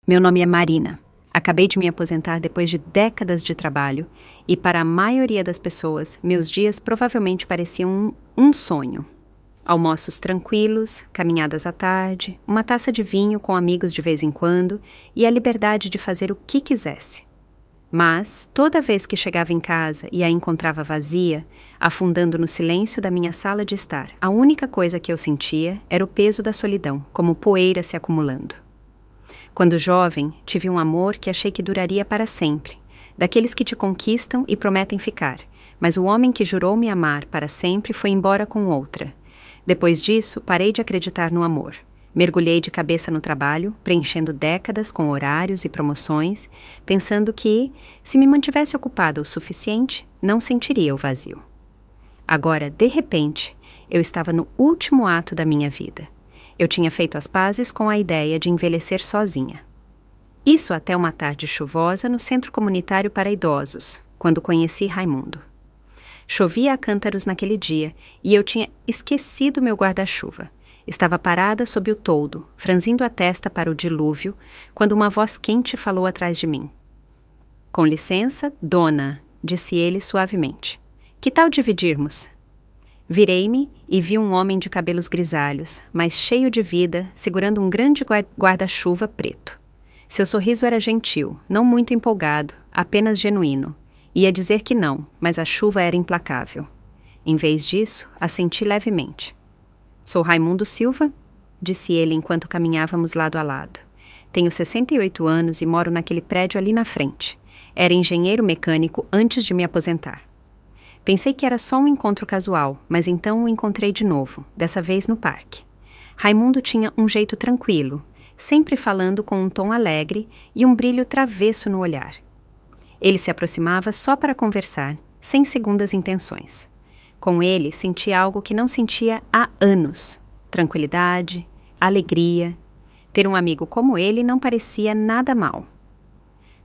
Meu nome é Marina. Acabei de me aposentar depois de décadas de trabalho e, para a maioria das pessoas, meus dias provavelmente pareciam um sonho. Almoços tranquilos, caminhadas à tarde, uma taça de vinho com amigos de vez em quando e a liberdade de fazer o que quisesse. Mas, toda vez que chegava em casa e a encontrava vazia, afundando no silêncio da minha sala de estar, a única coisa que eu sentia era o peso da solidão, como poeira se acumulando. Quando jovem, tive um amor que achei que duraria para sempre, daqueles que te conquistam e prometem ficar, mas o homem que jurou me amar para sempre foi embora com outra. Depois disso, parei de acreditar no amor. Mergulhei de cabeça no trabalho, preenchendo décadas com horários e promoções, pensando que, se me mantivesse ocupada o suficiente, não sentiria o vazio. Agora, de repente, eu estava no último ato da minha vida. Eu tinha feito as pazes com a ideia de envelhecer sozinha. Isso até uma tarde chuvosa no centro comunitário para idosos, quando conheci Raimundo. Chovia a cântaros naquele dia e eu tinha esquecido meu guarda-chuva. Estava parada sob o toldo, franzindo a testa para o dilúvio, quando uma voz quente falou atrás de mim. "Com licença, dona", disse ele suavemente. "Que tal dividirmos?" Virei-me e vi um homem de cabelos grisalhos, mas cheio de vida, segurando um grande guarda-chuva preto. Seu sorriso era gentil, não muito empolgado, apenas genuíno. Ia dizer que não, mas a chuva era implacável. Em vez disso, assenti levemente. "Sou Raimundo Silva", disse ele enquanto caminhávamos lado a lado. "Tenho 68 anos e moro naquele prédio ali na frente. Era engenheiro mecânico antes de me aposentar." Pensei que era só um encontro casual, mas então o encontrei de novo, dessa vez no parque. Raimundo tinha um jeito tranquilo, sempre falando com um tom alegre e um brilho travesso no olhar. Ele se aproximava só para conversar, sem segundas intenções. Com ele senti algo que não sentia há anos: tranquilidade, alegria. Ter um amigo como ele não parecia nada mal.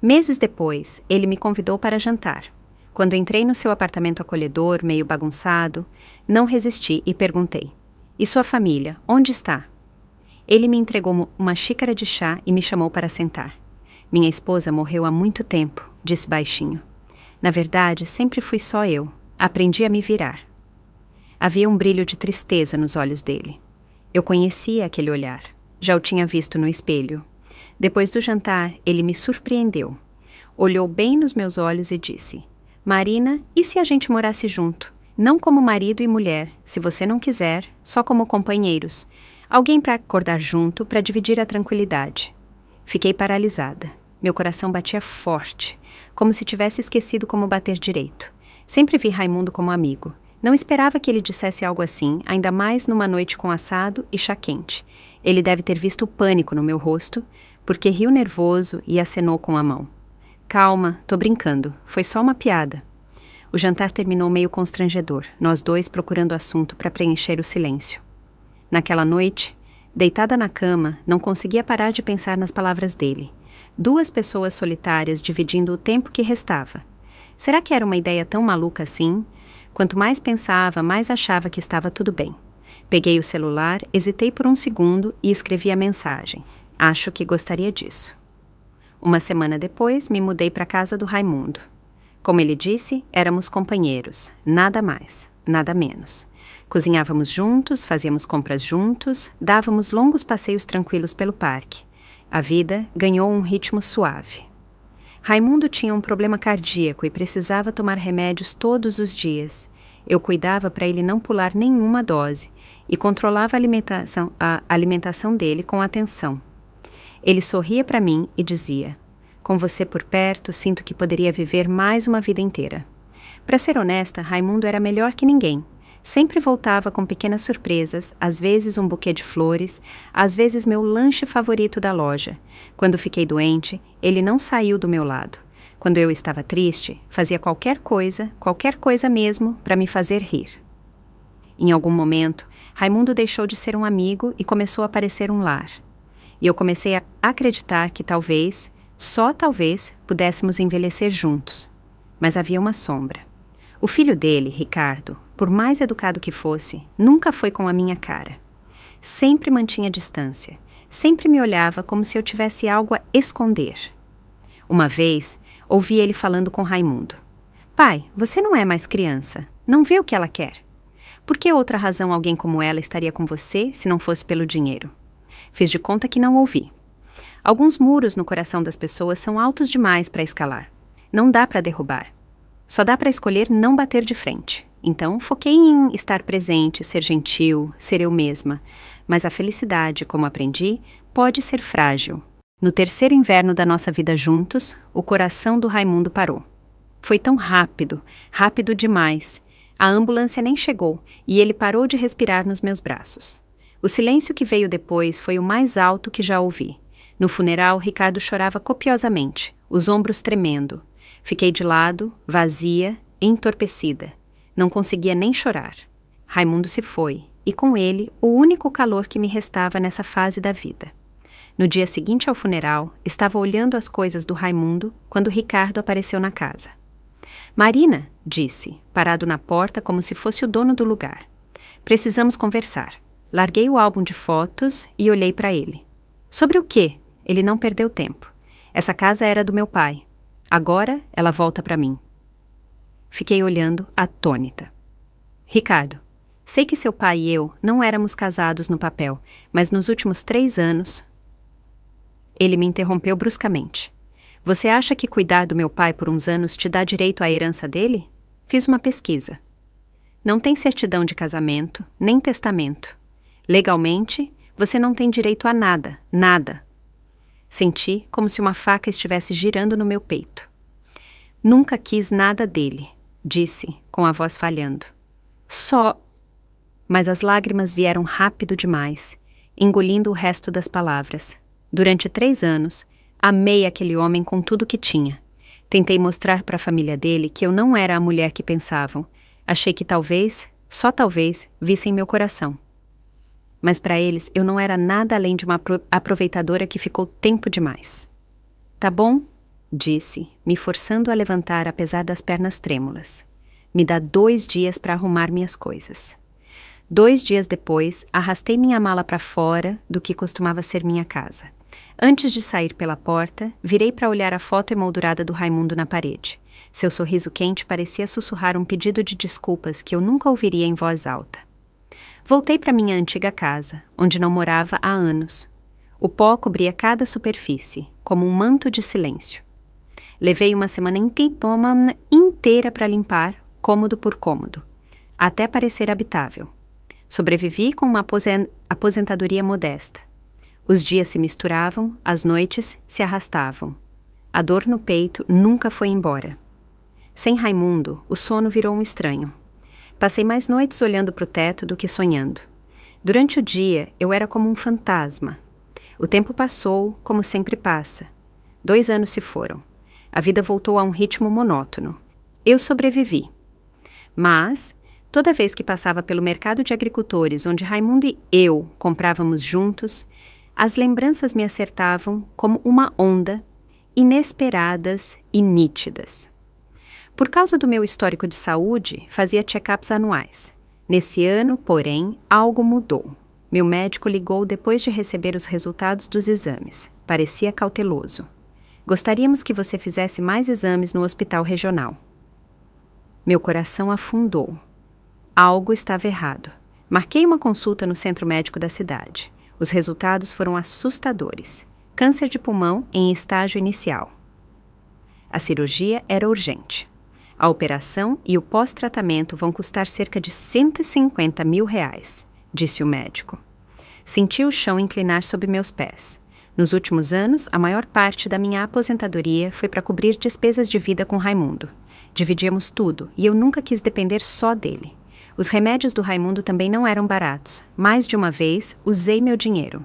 Meses depois, ele me convidou para jantar. Quando entrei no seu apartamento acolhedor, meio bagunçado, não resisti e perguntei: "E sua família, onde está?" Ele me entregou uma xícara de chá e me chamou para sentar. "Minha esposa morreu há muito tempo", disse baixinho. "Na verdade, sempre fui só eu. Aprendi a me virar." Havia um brilho de tristeza nos olhos dele. Eu conhecia aquele olhar. Já o tinha visto no espelho. Depois do jantar, ele me surpreendeu. Olhou bem nos meus olhos e disse: "Marina, e se a gente morasse junto? Não como marido e mulher, se você não quiser, só como companheiros. Alguém para acordar junto, para dividir a tranquilidade." Fiquei paralisada. Meu coração batia forte, como se tivesse esquecido como bater direito. Sempre vi Raimundo como amigo. Não esperava que ele dissesse algo assim, ainda mais numa noite com assado e chá quente. Ele deve ter visto o pânico no meu rosto, porque riu nervoso e acenou com a mão. "Calma, tô brincando. Foi só uma piada." O jantar terminou meio constrangedor, nós dois procurando assunto para preencher o silêncio. Naquela noite, deitada na cama, não conseguia parar de pensar nas palavras dele. 2 pessoas solitárias dividindo o tempo que restava. Será que era uma ideia tão maluca assim? Quanto mais pensava, mais achava que estava tudo bem. Peguei o celular, hesitei por um segundo e escrevi a mensagem: "Acho que gostaria disso." Uma semana depois, me mudei para a casa do Raimundo. Como ele disse, éramos companheiros, nada mais, nada menos. Cozinhávamos juntos, fazíamos compras juntos, dávamos longos passeios tranquilos pelo parque. A vida ganhou um ritmo suave. Raimundo tinha um problema cardíaco e precisava tomar remédios todos os dias. Eu cuidava para ele não pular nenhuma dose e controlava a alimentação dele com atenção. Ele sorria para mim e dizia: "Com você por perto, sinto que poderia viver mais uma vida inteira." Para ser honesta, Raimundo era melhor que ninguém. Sempre voltava com pequenas surpresas, às vezes um buquê de flores, às vezes meu lanche favorito da loja. Quando fiquei doente, ele não saiu do meu lado. Quando eu estava triste, fazia qualquer coisa mesmo, para me fazer rir. Em algum momento, Raimundo deixou de ser um amigo e começou a parecer um lar. E eu comecei a acreditar que talvez, só talvez, pudéssemos envelhecer juntos. Mas havia uma sombra. O filho dele, Ricardo, por mais educado que fosse, nunca foi com a minha cara. Sempre mantinha distância. sempre me olhava como se eu tivesse algo a esconder. Uma vez, ouvi ele falando com Raimundo. Pai, você não é mais criança. Não vê o que ela quer. Por que outra razão alguém como ela estaria com você se não fosse pelo dinheiro? Fiz de conta que não ouvi. Alguns muros no coração das pessoas são altos demais para escalar. Não dá para derrubar. Só dá para escolher não bater de frente. Então, foquei em estar presente, ser gentil, ser eu mesma. Mas a felicidade, como aprendi, pode ser frágil. No terceiro inverno da nossa vida juntos, o coração do Raimundo parou. Foi tão rápido, rápido demais. A ambulância nem chegou e ele parou de respirar nos meus braços. O silêncio que veio depois foi o mais alto que já ouvi. No funeral, Ricardo chorava copiosamente, os ombros tremendo. Fiquei de lado, vazia, entorpecida. Não conseguia nem chorar. Raimundo se foi, e com ele, o único calor que me restava nessa fase da vida. No dia seguinte ao funeral, estava olhando as coisas do Raimundo quando Ricardo apareceu na casa. Marina, disse, parado na porta como se fosse o dono do lugar. Precisamos conversar. Larguei o álbum de fotos e olhei para ele. Sobre o quê? Ele não perdeu tempo. Essa casa era do meu pai. Agora ela volta para mim. Fiquei olhando, atônita. Ricardo, sei que seu pai e eu não éramos casados no papel, mas nos últimos 3 anos... Ele me interrompeu bruscamente. Você acha que cuidar do meu pai por uns anos te dá direito à herança dele? Fiz uma pesquisa. Não tem certidão de casamento, nem testamento. Legalmente, você não tem direito a nada, nada. Senti como se uma faca estivesse girando no meu peito. Nunca quis nada dele, disse, com a voz falhando. Só... Mas as lágrimas vieram rápido demais, engolindo o resto das palavras. Durante 3 anos, amei aquele homem com tudo que tinha. Tentei mostrar para a família dele que eu não era a mulher que pensavam. Achei que talvez, só talvez, vissem meu coração. Mas para eles eu não era nada além de uma aproveitadora que ficou tempo demais. Tá bom, disse, me forçando a levantar apesar das pernas trêmulas. Me dá 2 dias para arrumar minhas coisas. 2 dias depois, arrastei minha mala para fora do que costumava ser minha casa. Antes de sair pela porta, virei para olhar a foto emoldurada do Raimundo na parede. Seu sorriso quente parecia sussurrar um pedido de desculpas que eu nunca ouviria em voz alta. Voltei para minha antiga casa, onde não morava há anos. O pó cobria cada superfície, como um manto de silêncio. Levei uma semana inteira para limpar, cômodo por cômodo, até parecer habitável. Sobrevivi com uma aposentadoria modesta. Os dias se misturavam, as noites se arrastavam. A dor no peito nunca foi embora. Sem Raimundo, o sono virou um estranho. Passei mais noites olhando para o teto do que sonhando. Durante o dia, eu era como um fantasma. O tempo passou, como sempre passa. 2 anos se foram. A vida voltou a um ritmo monótono. Eu sobrevivi. Mas, toda vez que passava pelo mercado de agricultores, onde Raimundo e eu comprávamos juntos, as lembranças me acertavam como uma onda, inesperadas e nítidas. Por causa do meu histórico de saúde, fazia check-ups anuais. Nesse ano, porém, algo mudou. Meu médico ligou depois de receber os resultados dos exames. Parecia cauteloso. Gostaríamos que você fizesse mais exames no hospital regional. Meu coração afundou. Algo estava errado. Marquei uma consulta no centro médico da cidade. Os resultados foram assustadores. Câncer de pulmão em estágio inicial. A cirurgia era urgente. A operação e o pós-tratamento vão custar cerca de R$150 mil, disse o médico. Senti o chão inclinar sob meus pés. Nos últimos anos, a maior parte da minha aposentadoria foi para cobrir despesas de vida com Raimundo. Dividíamos tudo e eu nunca quis depender só dele. Os remédios do Raimundo também não eram baratos. Mais de uma vez, usei meu dinheiro.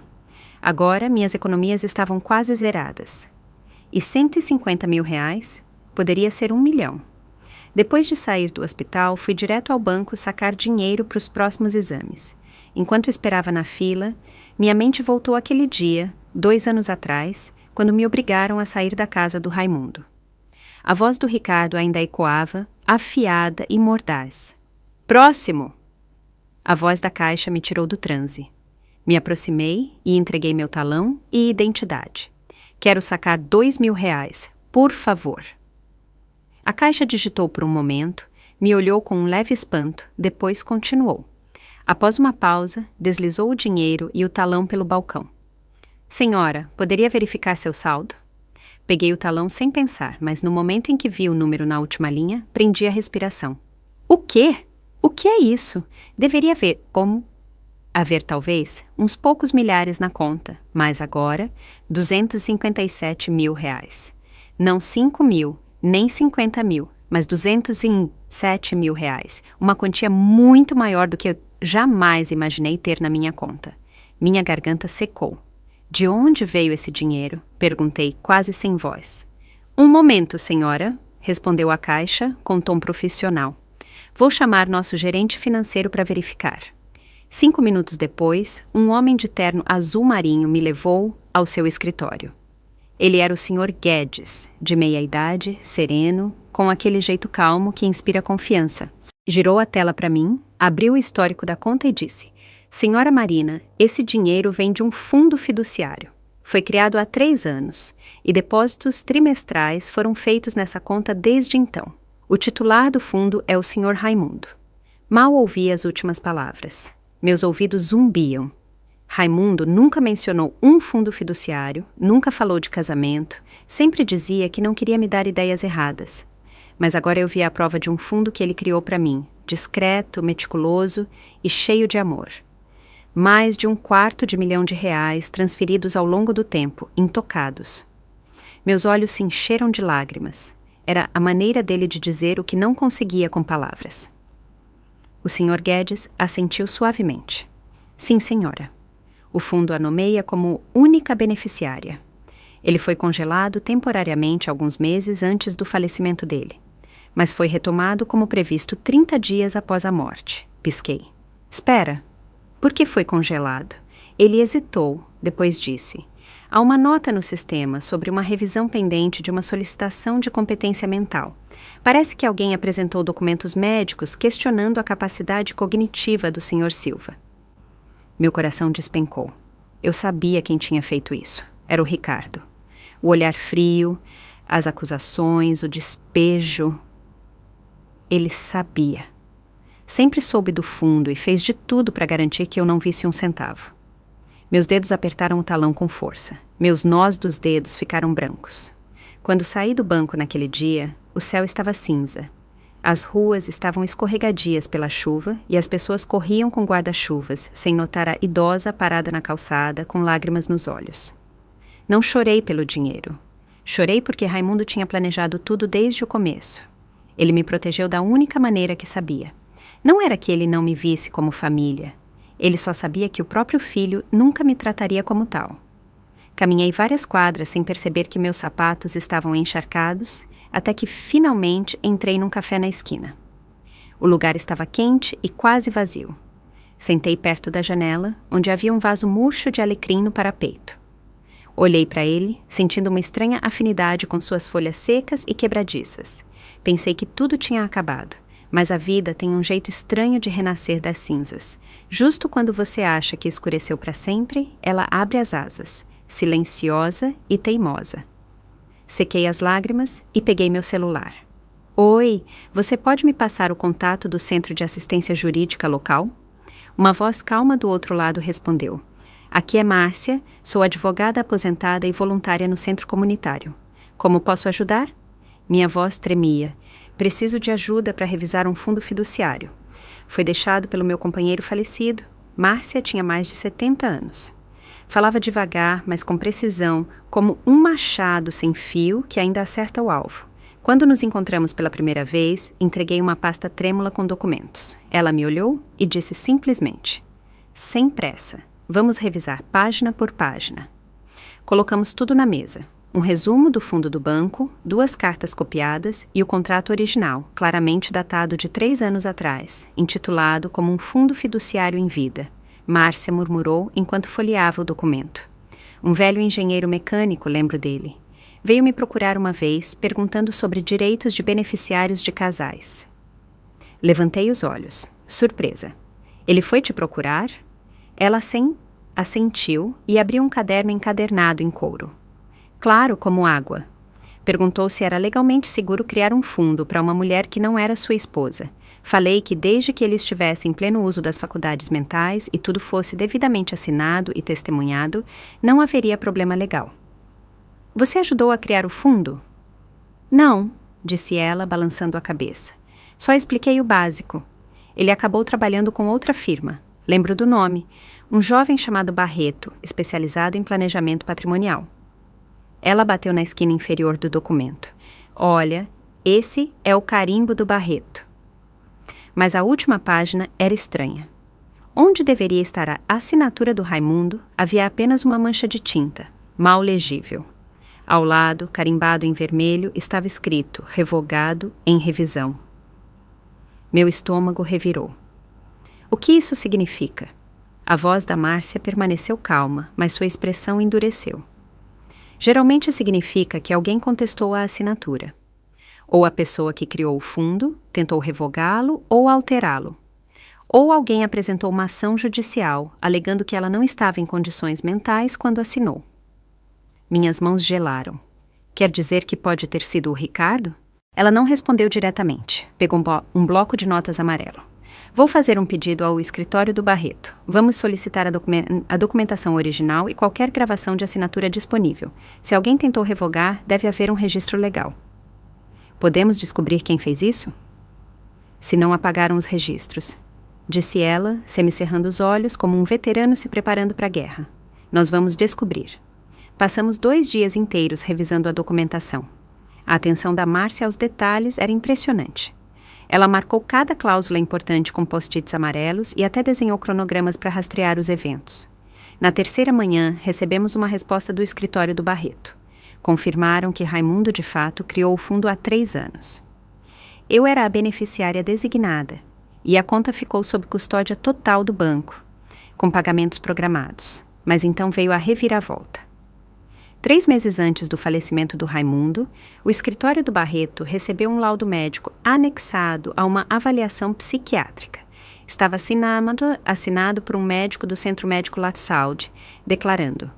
Agora, minhas economias estavam quase zeradas. E R$150 mil poderia ser 1 milhão. Depois de sair do hospital, fui direto ao banco sacar dinheiro para os próximos exames. Enquanto esperava na fila, minha mente voltou àquele dia, 2 anos atrás, quando me obrigaram a sair da casa do Raimundo. A voz do Ricardo ainda ecoava, afiada e mordaz. Próximo! A voz da caixa me tirou do transe. Me aproximei e entreguei meu talão e identidade. Quero sacar R$ 2.000, por favor. A caixa digitou por um momento, me olhou com um leve espanto, depois continuou. Após uma pausa, deslizou o dinheiro e o talão pelo balcão. Senhora, poderia verificar seu saldo? Peguei o talão sem pensar, mas no momento em que vi o número na última linha, prendi a respiração. O quê? O que é isso? Deveria haver talvez uns poucos milhares na conta, mas agora R$ 257.000. Não 5.000, nem 50.000, mas R$ 207.000, uma quantia muito maior do que eu jamais imaginei ter na minha conta. Minha garganta secou. De onde veio esse dinheiro? Perguntei, quase sem voz. Um momento, senhora, respondeu a caixa com tom profissional. Vou chamar nosso gerente financeiro para verificar. 5 minutos depois, um homem de terno azul marinho me levou ao seu escritório. Ele era o Sr. Guedes, de meia-idade, sereno, com aquele jeito calmo que inspira confiança. Girou a tela para mim, abriu o histórico da conta e disse: Senhora Marina, esse dinheiro vem de um fundo fiduciário. Foi criado há 3 anos, e depósitos trimestrais foram feitos nessa conta desde então. O titular do fundo é o Sr. Raimundo. Mal ouvi as últimas palavras. Meus ouvidos zumbiam. Raimundo nunca mencionou um fundo fiduciário, nunca falou de casamento, sempre dizia que não queria me dar ideias erradas. Mas agora eu vi a prova de um fundo que ele criou para mim, discreto, meticuloso e cheio de amor. Mais de R$ 250.000 transferidos ao longo do tempo, intocados. Meus olhos se encheram de lágrimas. Era a maneira dele de dizer o que não conseguia com palavras. O Sr. Guedes assentiu suavemente. Sim, senhora. O fundo a nomeia como única beneficiária. Ele foi congelado temporariamente alguns meses antes do falecimento dele, mas foi retomado como previsto 30 dias após a morte. Pisquei. Espera. Por que foi congelado? Ele hesitou, depois disse. Há uma nota no sistema sobre uma revisão pendente de uma solicitação de competência mental. Parece que alguém apresentou documentos médicos questionando a capacidade cognitiva do Sr. Silva. Meu coração despencou. Eu sabia quem tinha feito isso. Era o Ricardo. O olhar frio, as acusações, o despejo. Ele sabia. Sempre soube do fundo e fez de tudo para garantir que eu não visse um centavo. Meus dedos apertaram o talão com força. Meus nós dos dedos ficaram brancos. Quando saí do banco naquele dia, o céu estava cinza. As ruas estavam escorregadias pela chuva e as pessoas corriam com guarda-chuvas, sem notar a idosa parada na calçada, com lágrimas nos olhos. Não chorei pelo dinheiro. Chorei porque Raimundo tinha planejado tudo desde o começo. Ele me protegeu da única maneira que sabia. Não era que ele não me visse como família. Ele só sabia que o próprio filho nunca me trataria como tal. Caminhei várias quadras sem perceber que meus sapatos estavam encharcados, até que finalmente entrei num café na esquina. O lugar estava quente e quase vazio. Sentei perto da janela, onde havia um vaso murcho de alecrim no parapeito. Olhei para ele, sentindo uma estranha afinidade com suas folhas secas e quebradiças. Pensei que tudo tinha acabado, mas a vida tem um jeito estranho de renascer das cinzas. Justo quando você acha que escureceu para sempre, ela abre as asas, silenciosa e teimosa. Sequei as lágrimas e peguei meu celular. Oi, você pode me passar o contato do Centro de Assistência Jurídica local? Uma voz calma do outro lado respondeu. Aqui é Márcia, sou advogada aposentada e voluntária no centro comunitário. Como posso ajudar? Minha voz tremia. Preciso de ajuda para revisar um fundo fiduciário. Foi deixado pelo meu companheiro falecido. Márcia tinha mais de 70 anos. Falava devagar, mas com precisão, como um machado sem fio que ainda acerta o alvo. Quando nos encontramos pela primeira vez, entreguei uma pasta trêmula com documentos. Ela me olhou e disse simplesmente: sem pressa, vamos revisar página por página. Colocamos tudo na mesa. Um resumo do fundo do banco, 2 cartas copiadas e o contrato original, claramente datado de 3 anos atrás, intitulado como um fundo fiduciário em vida. Márcia murmurou enquanto folheava o documento. Um velho engenheiro mecânico, lembro dele. Veio me procurar uma vez, perguntando sobre direitos de beneficiários de casais. Levantei os olhos, surpresa. Ele foi te procurar? Ela assentiu e abriu um caderno encadernado em couro. Claro como água. Perguntou se era legalmente seguro criar um fundo para uma mulher que não era sua esposa. Falei que desde que ele estivesse em pleno uso das faculdades mentais e tudo fosse devidamente assinado e testemunhado, não haveria problema legal. Você ajudou a criar o fundo? Não, disse ela, balançando a cabeça. Só expliquei o básico. Ele acabou trabalhando com outra firma. Lembro do nome. Um jovem chamado Barreto, especializado em planejamento patrimonial. Ela bateu na esquina inferior do documento. Olha, esse é o carimbo do Barreto. Mas a última página era estranha. Onde deveria estar a assinatura do Raimundo, havia apenas uma mancha de tinta, mal legível. Ao lado, carimbado em vermelho, estava escrito, revogado, em revisão. Meu estômago revirou. O que isso significa? A voz da Márcia permaneceu calma, mas sua expressão endureceu. Geralmente significa que alguém contestou a assinatura. Ou a pessoa que criou o fundo tentou revogá-lo ou alterá-lo. Ou alguém apresentou uma ação judicial, alegando que ela não estava em condições mentais quando assinou. Minhas mãos gelaram. Quer dizer que pode ter sido o Ricardo? Ela não respondeu diretamente. Pegou um bloco de notas amarelo. Vou fazer um pedido ao escritório do Barreto. Vamos solicitar a documentação original e qualquer gravação de assinatura disponível. Se alguém tentou revogar, deve haver um registro legal. Podemos descobrir quem fez isso? Se não apagaram os registros, disse ela, semicerrando os olhos como um veterano se preparando para a guerra. Nós vamos descobrir. Passamos 2 dias inteiros revisando a documentação. A atenção da Márcia aos detalhes era impressionante. Ela marcou cada cláusula importante com post-its amarelos e até desenhou cronogramas para rastrear os eventos. Na 3ª manhã, recebemos uma resposta do escritório do Barreto. Confirmaram que Raimundo, de fato, criou o fundo há 3 anos. Eu era a beneficiária designada, e a conta ficou sob custódia total do banco, com pagamentos programados. Mas então veio a reviravolta. 3 meses antes do falecimento do Raimundo, o escritório do Barreto recebeu um laudo médico anexado a uma avaliação psiquiátrica. Estava assinado por um médico do Centro Médico Latsaud, declarando: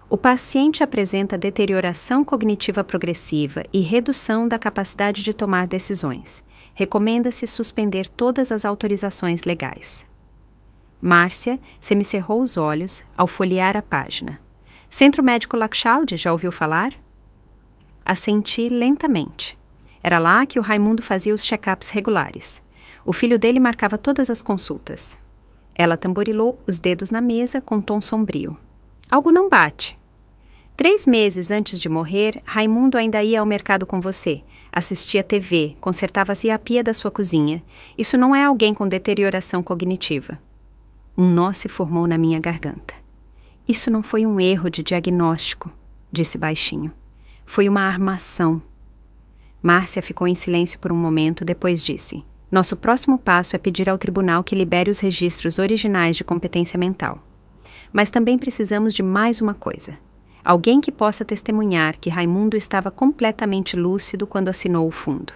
o paciente apresenta deterioração cognitiva progressiva e redução da capacidade de tomar decisões. Recomenda-se suspender todas as autorizações legais. Márcia semicerrou os olhos ao folhear a página. Centro Médico Latsaud, já ouviu falar? Assenti lentamente. Era lá que o Raimundo fazia os check-ups regulares. O filho dele marcava todas as consultas. Ela tamborilou os dedos na mesa com tom sombrio. Algo não bate. 3 meses antes de morrer, Raimundo ainda ia ao mercado com você. Assistia TV, consertava-se a pia da sua cozinha. Isso não é alguém com deterioração cognitiva. Um nó se formou na minha garganta. Isso não foi um erro de diagnóstico, disse baixinho. Foi uma armação. Márcia ficou em silêncio por um momento, depois disse: nosso próximo passo é pedir ao tribunal que libere os registros originais de competência mental. Mas também precisamos de mais uma coisa. Alguém que possa testemunhar que Raimundo estava completamente lúcido quando assinou o fundo.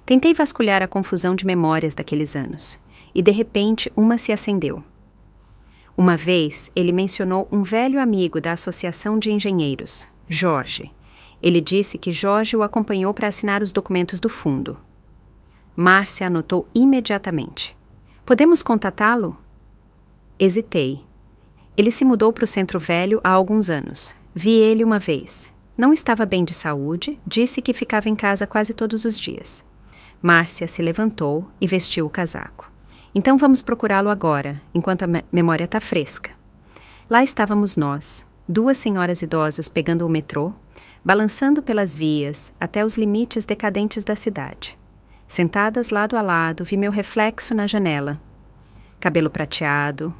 Tentei vasculhar a confusão de memórias daqueles anos, e de repente uma se acendeu. Uma vez, ele mencionou um velho amigo da Associação de Engenheiros, Jorge. Ele disse que Jorge o acompanhou para assinar os documentos do fundo. Márcia anotou imediatamente. Podemos contatá-lo? Hesitei. Ele se mudou para o Centro Velho há alguns anos. Vi ele uma vez. Não estava bem de saúde, disse que ficava em casa quase todos os dias. Márcia se levantou e vestiu o casaco. Então vamos procurá-lo agora, enquanto a memória está fresca. Lá estávamos nós, 2 senhoras idosas pegando o metrô, balançando pelas vias até os limites decadentes da cidade. Sentadas lado a lado, vi meu reflexo na janela. Cabelo prateado,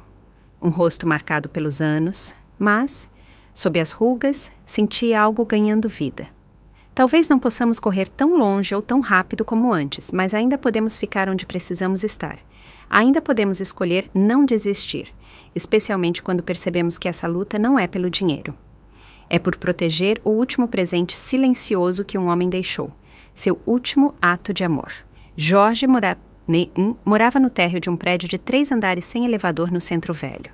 um rosto marcado pelos anos, mas, sob as rugas, senti algo ganhando vida. Talvez não possamos correr tão longe ou tão rápido como antes, mas ainda podemos ficar onde precisamos estar. Ainda podemos escolher não desistir, especialmente quando percebemos que essa luta não é pelo dinheiro. É por proteger o último presente silencioso que um homem deixou, seu último ato de amor. Jorge morava no térreo de um prédio de 3 andares sem elevador no Centro Velho.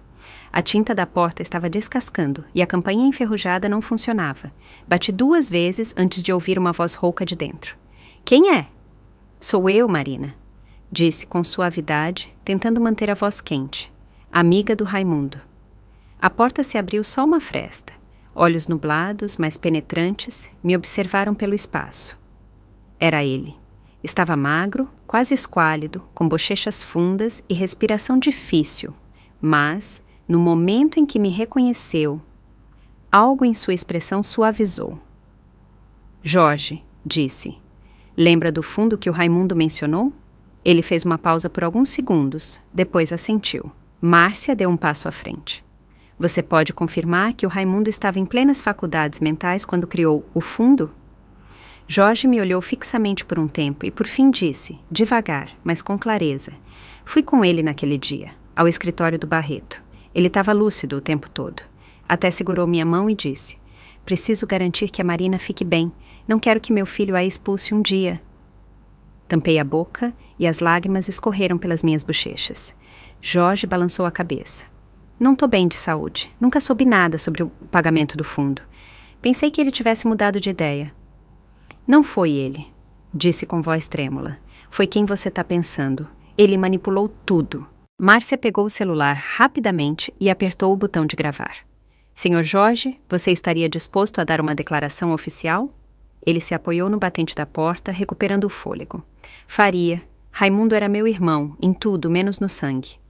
A tinta da porta estava descascando e a campainha enferrujada não funcionava. Bati 2 vezes antes de ouvir uma voz rouca de dentro. Quem é? Sou eu, Marina, disse com suavidade, tentando manter a voz quente. Amiga do Raimundo. A porta se abriu só uma fresta. Olhos nublados, mas penetrantes, me observaram pelo espaço. Era ele. Estava magro, quase esquálido, com bochechas fundas e respiração difícil, mas, no momento em que me reconheceu, algo em sua expressão suavizou. Jorge, disse. Lembra do fundo que o Raimundo mencionou? Ele fez uma pausa por alguns segundos, depois assentiu. Márcia deu um passo à frente. Você pode confirmar que o Raimundo estava em plenas faculdades mentais quando criou o fundo? Jorge me olhou fixamente por um tempo e por fim disse, devagar, mas com clareza. Fui com ele naquele dia, ao escritório do Barreto. Ele estava lúcido o tempo todo. Até segurou minha mão e disse, preciso garantir que a Marina fique bem. Não quero que meu filho a expulse um dia. Tampei a boca e as lágrimas escorreram pelas minhas bochechas. Jorge balançou a cabeça. Não estou bem de saúde. Nunca soube nada sobre o pagamento do fundo. Pensei que ele tivesse mudado de ideia. Não foi ele, disse com voz trêmula. Foi quem você está pensando. Ele manipulou tudo. Márcia pegou o celular rapidamente e apertou o botão de gravar. Senhor Jorge, você estaria disposto a dar uma declaração oficial? Ele se apoiou no batente da porta, recuperando o fôlego. Faria. Raimundo era meu irmão, em tudo, menos no sangue.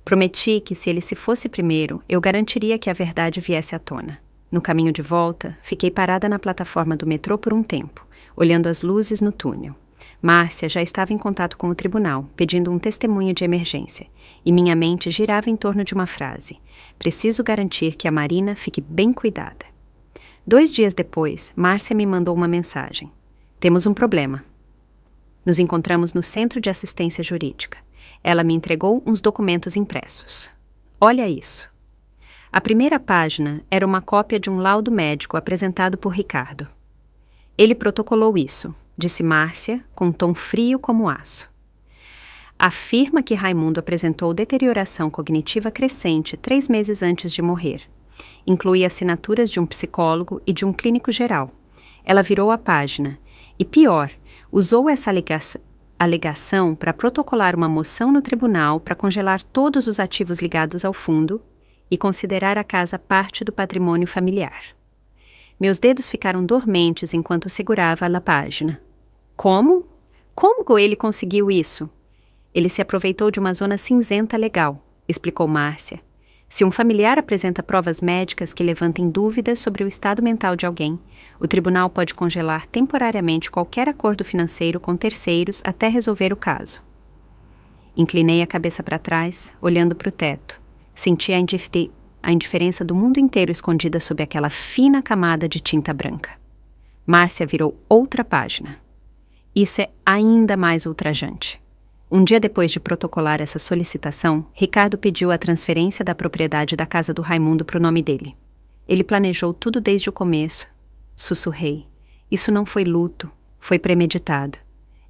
Prometi que, se ele se fosse primeiro, eu garantiria que a verdade viesse à tona. No caminho de volta, fiquei parada na plataforma do metrô por um tempo, olhando as luzes no túnel. Márcia já estava em contato com o tribunal, pedindo um testemunho de emergência, e minha mente girava em torno de uma frase. Preciso garantir que a Marina fique bem cuidada. 2 dias depois, Márcia me mandou uma mensagem. Temos um problema. Nos encontramos no Centro de Assistência Jurídica. Ela me entregou uns documentos impressos. Olha isso. A primeira página era uma cópia de um laudo médico apresentado por Ricardo. Ele protocolou isso, disse Márcia, com um tom frio como aço. Afirma que Raimundo apresentou deterioração cognitiva crescente 3 meses antes de morrer. Inclui assinaturas de um psicólogo e de um clínico geral. Ela virou a página. E pior, usou essa alegação para protocolar uma moção no tribunal para congelar todos os ativos ligados ao fundo e considerar a casa parte do patrimônio familiar. Meus dedos ficaram dormentes enquanto segurava a página. Como? Como ele conseguiu isso? Ele se aproveitou de uma zona cinzenta legal, explicou Márcia. Se um familiar apresenta provas médicas que levantem dúvidas sobre o estado mental de alguém, o tribunal pode congelar temporariamente qualquer acordo financeiro com terceiros até resolver o caso. Inclinei a cabeça para trás, olhando para o teto. Senti a indiferença do mundo inteiro escondida sob aquela fina camada de tinta branca. Márcia virou outra página. Isso é ainda mais ultrajante. Um dia depois de protocolar essa solicitação, Ricardo pediu a transferência da propriedade da casa do Raimundo para o nome dele. Ele planejou tudo desde o começo. Sussurrei. Isso não foi luto, foi premeditado.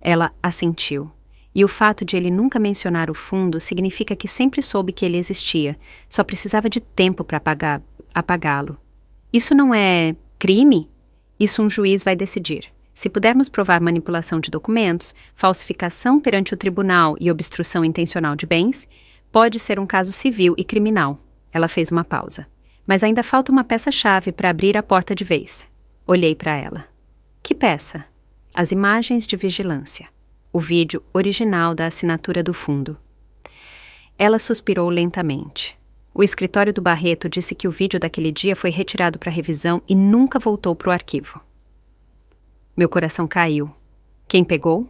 Ela assentiu. E o fato de ele nunca mencionar o fundo significa que sempre soube que ele existia, só precisava de tempo para apagá-lo. Isso não é crime? Isso um juiz vai decidir. Se pudermos provar manipulação de documentos, falsificação perante o tribunal e obstrução intencional de bens, pode ser um caso civil e criminal. Ela fez uma pausa. Mas ainda falta uma peça-chave para abrir a porta de vez. Olhei para ela. Que peça? As imagens de vigilância. O vídeo original da assinatura do fundo. Ela suspirou lentamente. O escritório do Barreto disse que o vídeo daquele dia foi retirado para revisão e nunca voltou para o arquivo. Meu coração caiu. Quem pegou?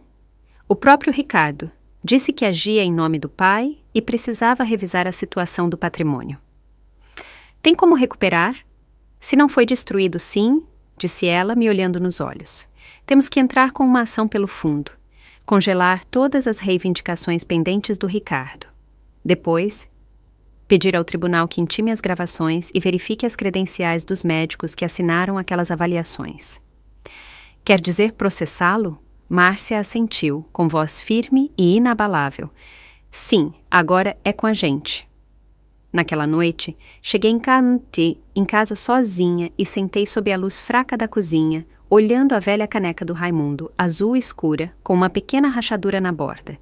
O próprio Ricardo. Disse que agia em nome do pai e precisava revisar a situação do patrimônio. Tem como recuperar? Se não foi destruído, sim, disse ela, me olhando nos olhos. Temos que entrar com uma ação pelo fundo. Congelar todas as reivindicações pendentes do Ricardo. Depois, pedir ao tribunal que intime as gravações e verifique as credenciais dos médicos que assinaram aquelas avaliações. Quer dizer processá-lo? Márcia assentiu, com voz firme e inabalável. Sim, agora é com a gente. Naquela noite, cheguei em casa sozinha e sentei sob a luz fraca da cozinha, olhando a velha caneca do Raimundo, azul escura, com uma pequena rachadura na borda.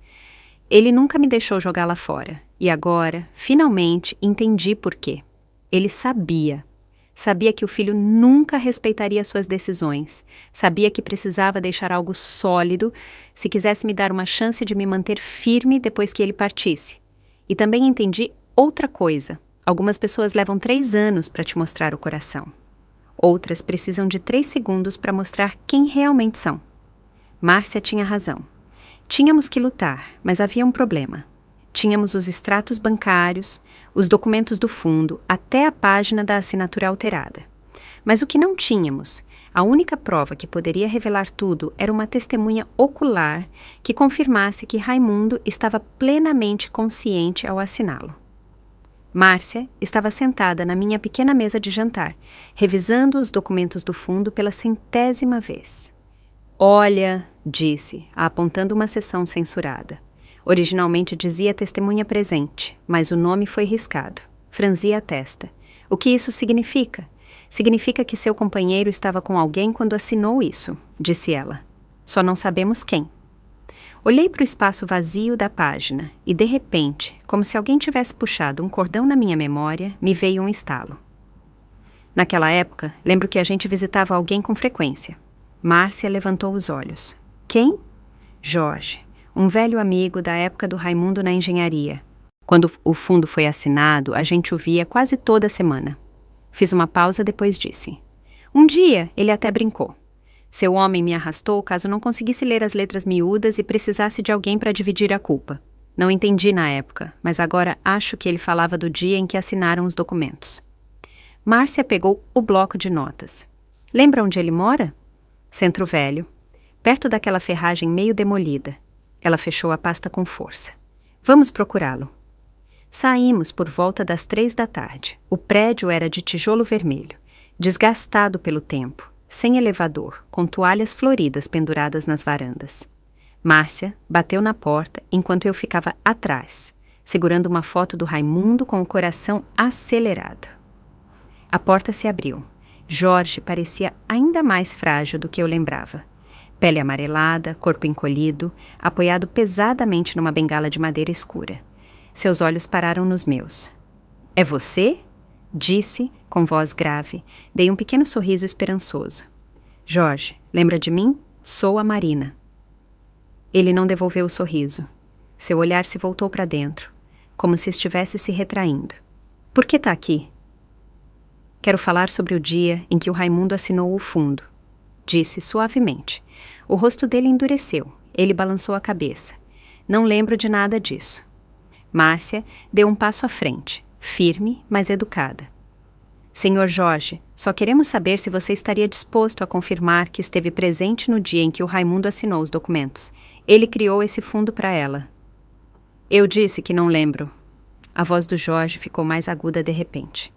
Ele nunca me deixou jogá-la fora, e agora, finalmente, entendi por quê. Ele sabia. Sabia que o filho nunca respeitaria suas decisões. Sabia que precisava deixar algo sólido se quisesse me dar uma chance de me manter firme depois que ele partisse. E também entendi outra coisa. Algumas pessoas levam 3 anos para te mostrar o coração. Outras precisam de 3 segundos para mostrar quem realmente são. Márcia tinha razão. Tínhamos que lutar, mas havia um problema. Tínhamos os extratos bancários, os documentos do fundo, até a página da assinatura alterada. Mas o que não tínhamos, a única prova que poderia revelar tudo era uma testemunha ocular que confirmasse que Raimundo estava plenamente consciente ao assiná-lo. Márcia estava sentada na minha pequena mesa de jantar, revisando os documentos do fundo pela 100ª vez. Olha, disse, apontando uma seção censurada. Originalmente dizia testemunha presente, mas o nome foi riscado. Franzia a testa. O que isso significa? Significa que seu companheiro estava com alguém quando assinou isso, disse ela. Só não sabemos quem. Olhei para o espaço vazio da página e, de repente, como se alguém tivesse puxado um cordão na minha memória, me veio um estalo. Naquela época, lembro que a gente visitava alguém com frequência. Márcia levantou os olhos. Quem? Jorge, um velho amigo da época do Raimundo na engenharia. Quando o fundo foi assinado, a gente o via quase toda semana. Fiz uma pausa, depois disse. Um dia, ele até brincou. Seu homem me arrastou caso não conseguisse ler as letras miúdas e precisasse de alguém para dividir a culpa. Não entendi na época, mas agora acho que ele falava do dia em que assinaram os documentos. Márcia pegou o bloco de notas. Lembra onde ele mora? Centro Velho, perto daquela ferragem meio demolida. Ela fechou a pasta com força. Vamos procurá-lo. Saímos por volta das 3 da tarde. O prédio era de tijolo vermelho, desgastado pelo tempo, sem elevador, com toalhas floridas penduradas nas varandas. Márcia bateu na porta enquanto eu ficava atrás, segurando uma foto do Raimundo com o coração acelerado. A porta se abriu. Jorge parecia ainda mais frágil do que eu lembrava. Pele amarelada, corpo encolhido, apoiado pesadamente numa bengala de madeira escura. Seus olhos pararam nos meus. — É você? Disse, com voz grave. Dei um pequeno sorriso esperançoso. — Jorge, lembra de mim? Sou a Marina. Ele não devolveu o sorriso. Seu olhar se voltou para dentro, como se estivesse se retraindo. — Por que está aqui? — Quero falar sobre o dia em que o Raimundo assinou o fundo. Disse suavemente. O rosto dele endureceu. Ele balançou a cabeça. Não lembro de nada disso. Márcia deu um passo à frente, firme, mas educada. Senhor Jorge, só queremos saber se você estaria disposto a confirmar que esteve presente no dia em que o Raimundo assinou os documentos. Ele criou esse fundo para ela. Eu disse que não lembro. A voz do Jorge ficou mais aguda de repente.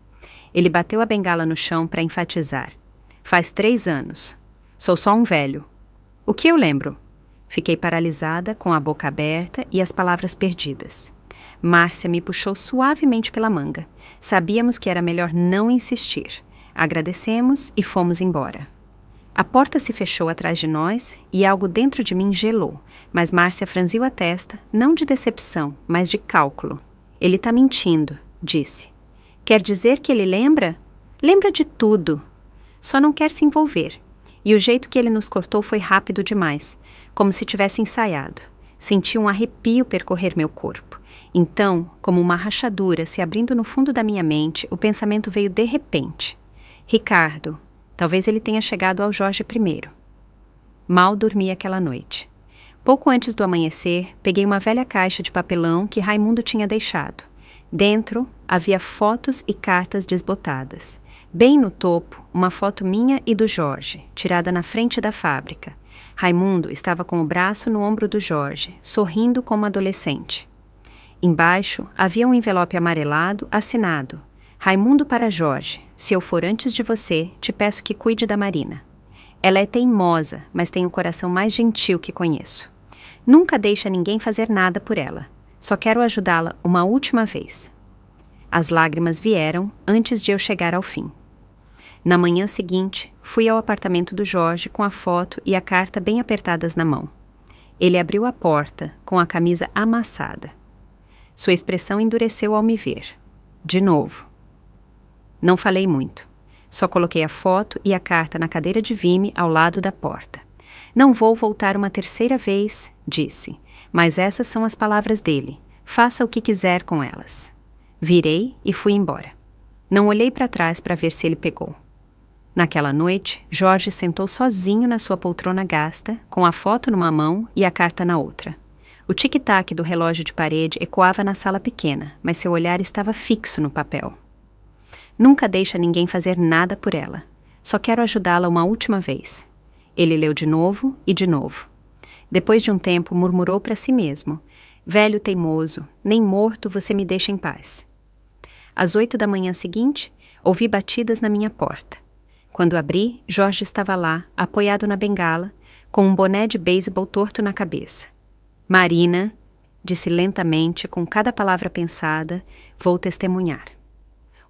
Ele bateu a bengala no chão para enfatizar. Faz 3 anos. Sou só um velho. O que eu lembro? Fiquei paralisada, com a boca aberta e as palavras perdidas. Márcia me puxou suavemente pela manga. Sabíamos que era melhor não insistir. Agradecemos e fomos embora. A porta se fechou atrás de nós e algo dentro de mim gelou, mas Márcia franziu a testa, não de decepção, mas de cálculo. Ele está mentindo, disse. Quer dizer que ele lembra? Lembra de tudo. Só não quer se envolver. E o jeito que ele nos cortou foi rápido demais, como se tivesse ensaiado. Senti um arrepio percorrer meu corpo. Então, como uma rachadura se abrindo no fundo da minha mente, o pensamento veio de repente. Ricardo, talvez ele tenha chegado ao Jorge primeiro. Mal dormi aquela noite. Pouco antes do amanhecer, peguei uma velha caixa de papelão que Raimundo tinha deixado. Dentro, havia fotos e cartas desbotadas. Bem no topo, uma foto minha e do Jorge, tirada na frente da fábrica. Raimundo estava com o braço no ombro do Jorge, sorrindo como adolescente. Embaixo, havia um envelope amarelado, assinado. Raimundo para Jorge, se eu for antes de você, te peço que cuide da Marina. Ela é teimosa, mas tem o coração mais gentil que conheço. Nunca deixa ninguém fazer nada por ela. Só quero ajudá-la uma última vez. As lágrimas vieram antes de eu chegar ao fim. Na manhã seguinte, fui ao apartamento do Jorge com a foto e a carta bem apertadas na mão. Ele abriu a porta com a camisa amassada. Sua expressão endureceu ao me ver. De novo. Não falei muito. Só coloquei a foto e a carta na cadeira de vime ao lado da porta. Não vou voltar uma terceira vez, disse. Mas essas são as palavras dele. Faça o que quiser com elas. Virei e fui embora. Não olhei para trás para ver se ele pegou. Naquela noite, Jorge sentou sozinho na sua poltrona gasta, com a foto numa mão e a carta na outra. O tic-tac do relógio de parede ecoava na sala pequena, mas seu olhar estava fixo no papel. Nunca deixa ninguém fazer nada por ela. Só quero ajudá-la uma última vez. Ele leu de novo e de novo. Depois de um tempo, murmurou para si mesmo. Velho teimoso, nem morto você me deixa em paz. Às 8 da manhã seguinte, ouvi batidas na minha porta. Quando abri, Jorge estava lá, apoiado na bengala, com um boné de beisebol torto na cabeça. Marina, disse lentamente, com cada palavra pensada, vou testemunhar.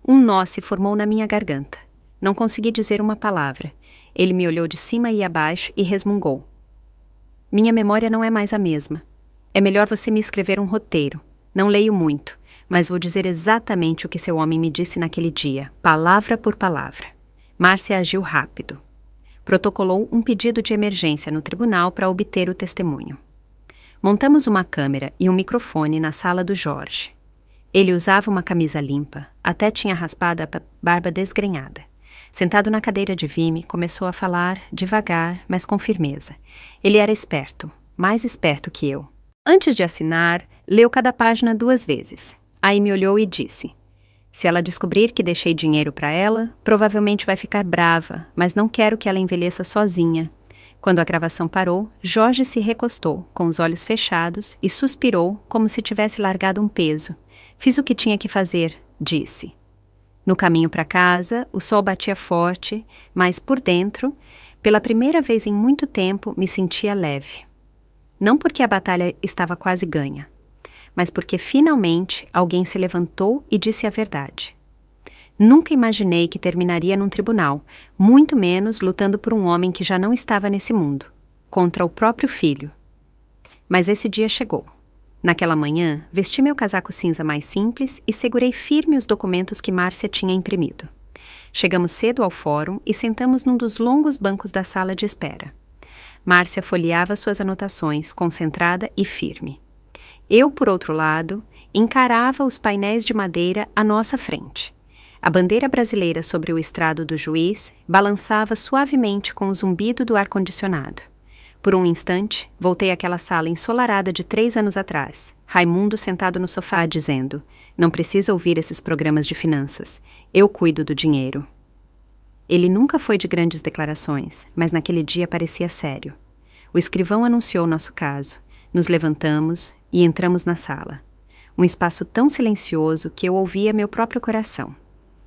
Um nó se formou na minha garganta. Não consegui dizer uma palavra. Ele me olhou de cima e abaixo e resmungou. Minha memória não é mais a mesma. É melhor você me escrever um roteiro. Não leio muito, mas vou dizer exatamente o que seu homem me disse naquele dia, palavra por palavra. Márcia agiu rápido. Protocolou um pedido de emergência no tribunal para obter o testemunho. Montamos uma câmera e um microfone na sala do Jorge. Ele usava uma camisa limpa, até tinha raspado a barba desgrenhada. Sentado na cadeira de vime, começou a falar devagar, mas com firmeza. Ele era esperto, mais esperto que eu. Antes de assinar, leu cada página 2 vezes. Aí me olhou e disse: se ela descobrir que deixei dinheiro para ela, provavelmente vai ficar brava, mas não quero que ela envelheça sozinha. Quando a gravação parou, Jorge se recostou, com os olhos fechados, e suspirou como se tivesse largado um peso. Fiz o que tinha que fazer, disse. No caminho para casa, o sol batia forte, mas por dentro, pela primeira vez em muito tempo, me sentia leve. Não porque a batalha estava quase ganha, mas porque finalmente alguém se levantou e disse a verdade. Nunca imaginei que terminaria num tribunal, muito menos lutando por um homem que já não estava nesse mundo, contra o próprio filho. Mas esse dia chegou. Naquela manhã, vesti meu casaco cinza mais simples e segurei firme os documentos que Márcia tinha imprimido. Chegamos cedo ao fórum e sentamos num dos longos bancos da sala de espera. Márcia folheava suas anotações, concentrada e firme. Eu, por outro lado, encarava os painéis de madeira à nossa frente. A bandeira brasileira sobre o estrado do juiz balançava suavemente com o zumbido do ar-condicionado. Por um instante, voltei àquela sala ensolarada de 3 anos atrás. Raimundo sentado no sofá dizendo: não precisa ouvir esses programas de finanças. Eu cuido do dinheiro. Ele nunca foi de grandes declarações, mas naquele dia parecia sério. O escrivão anunciou nosso caso. Nos levantamos e entramos na sala. Um espaço tão silencioso que eu ouvia meu próprio coração.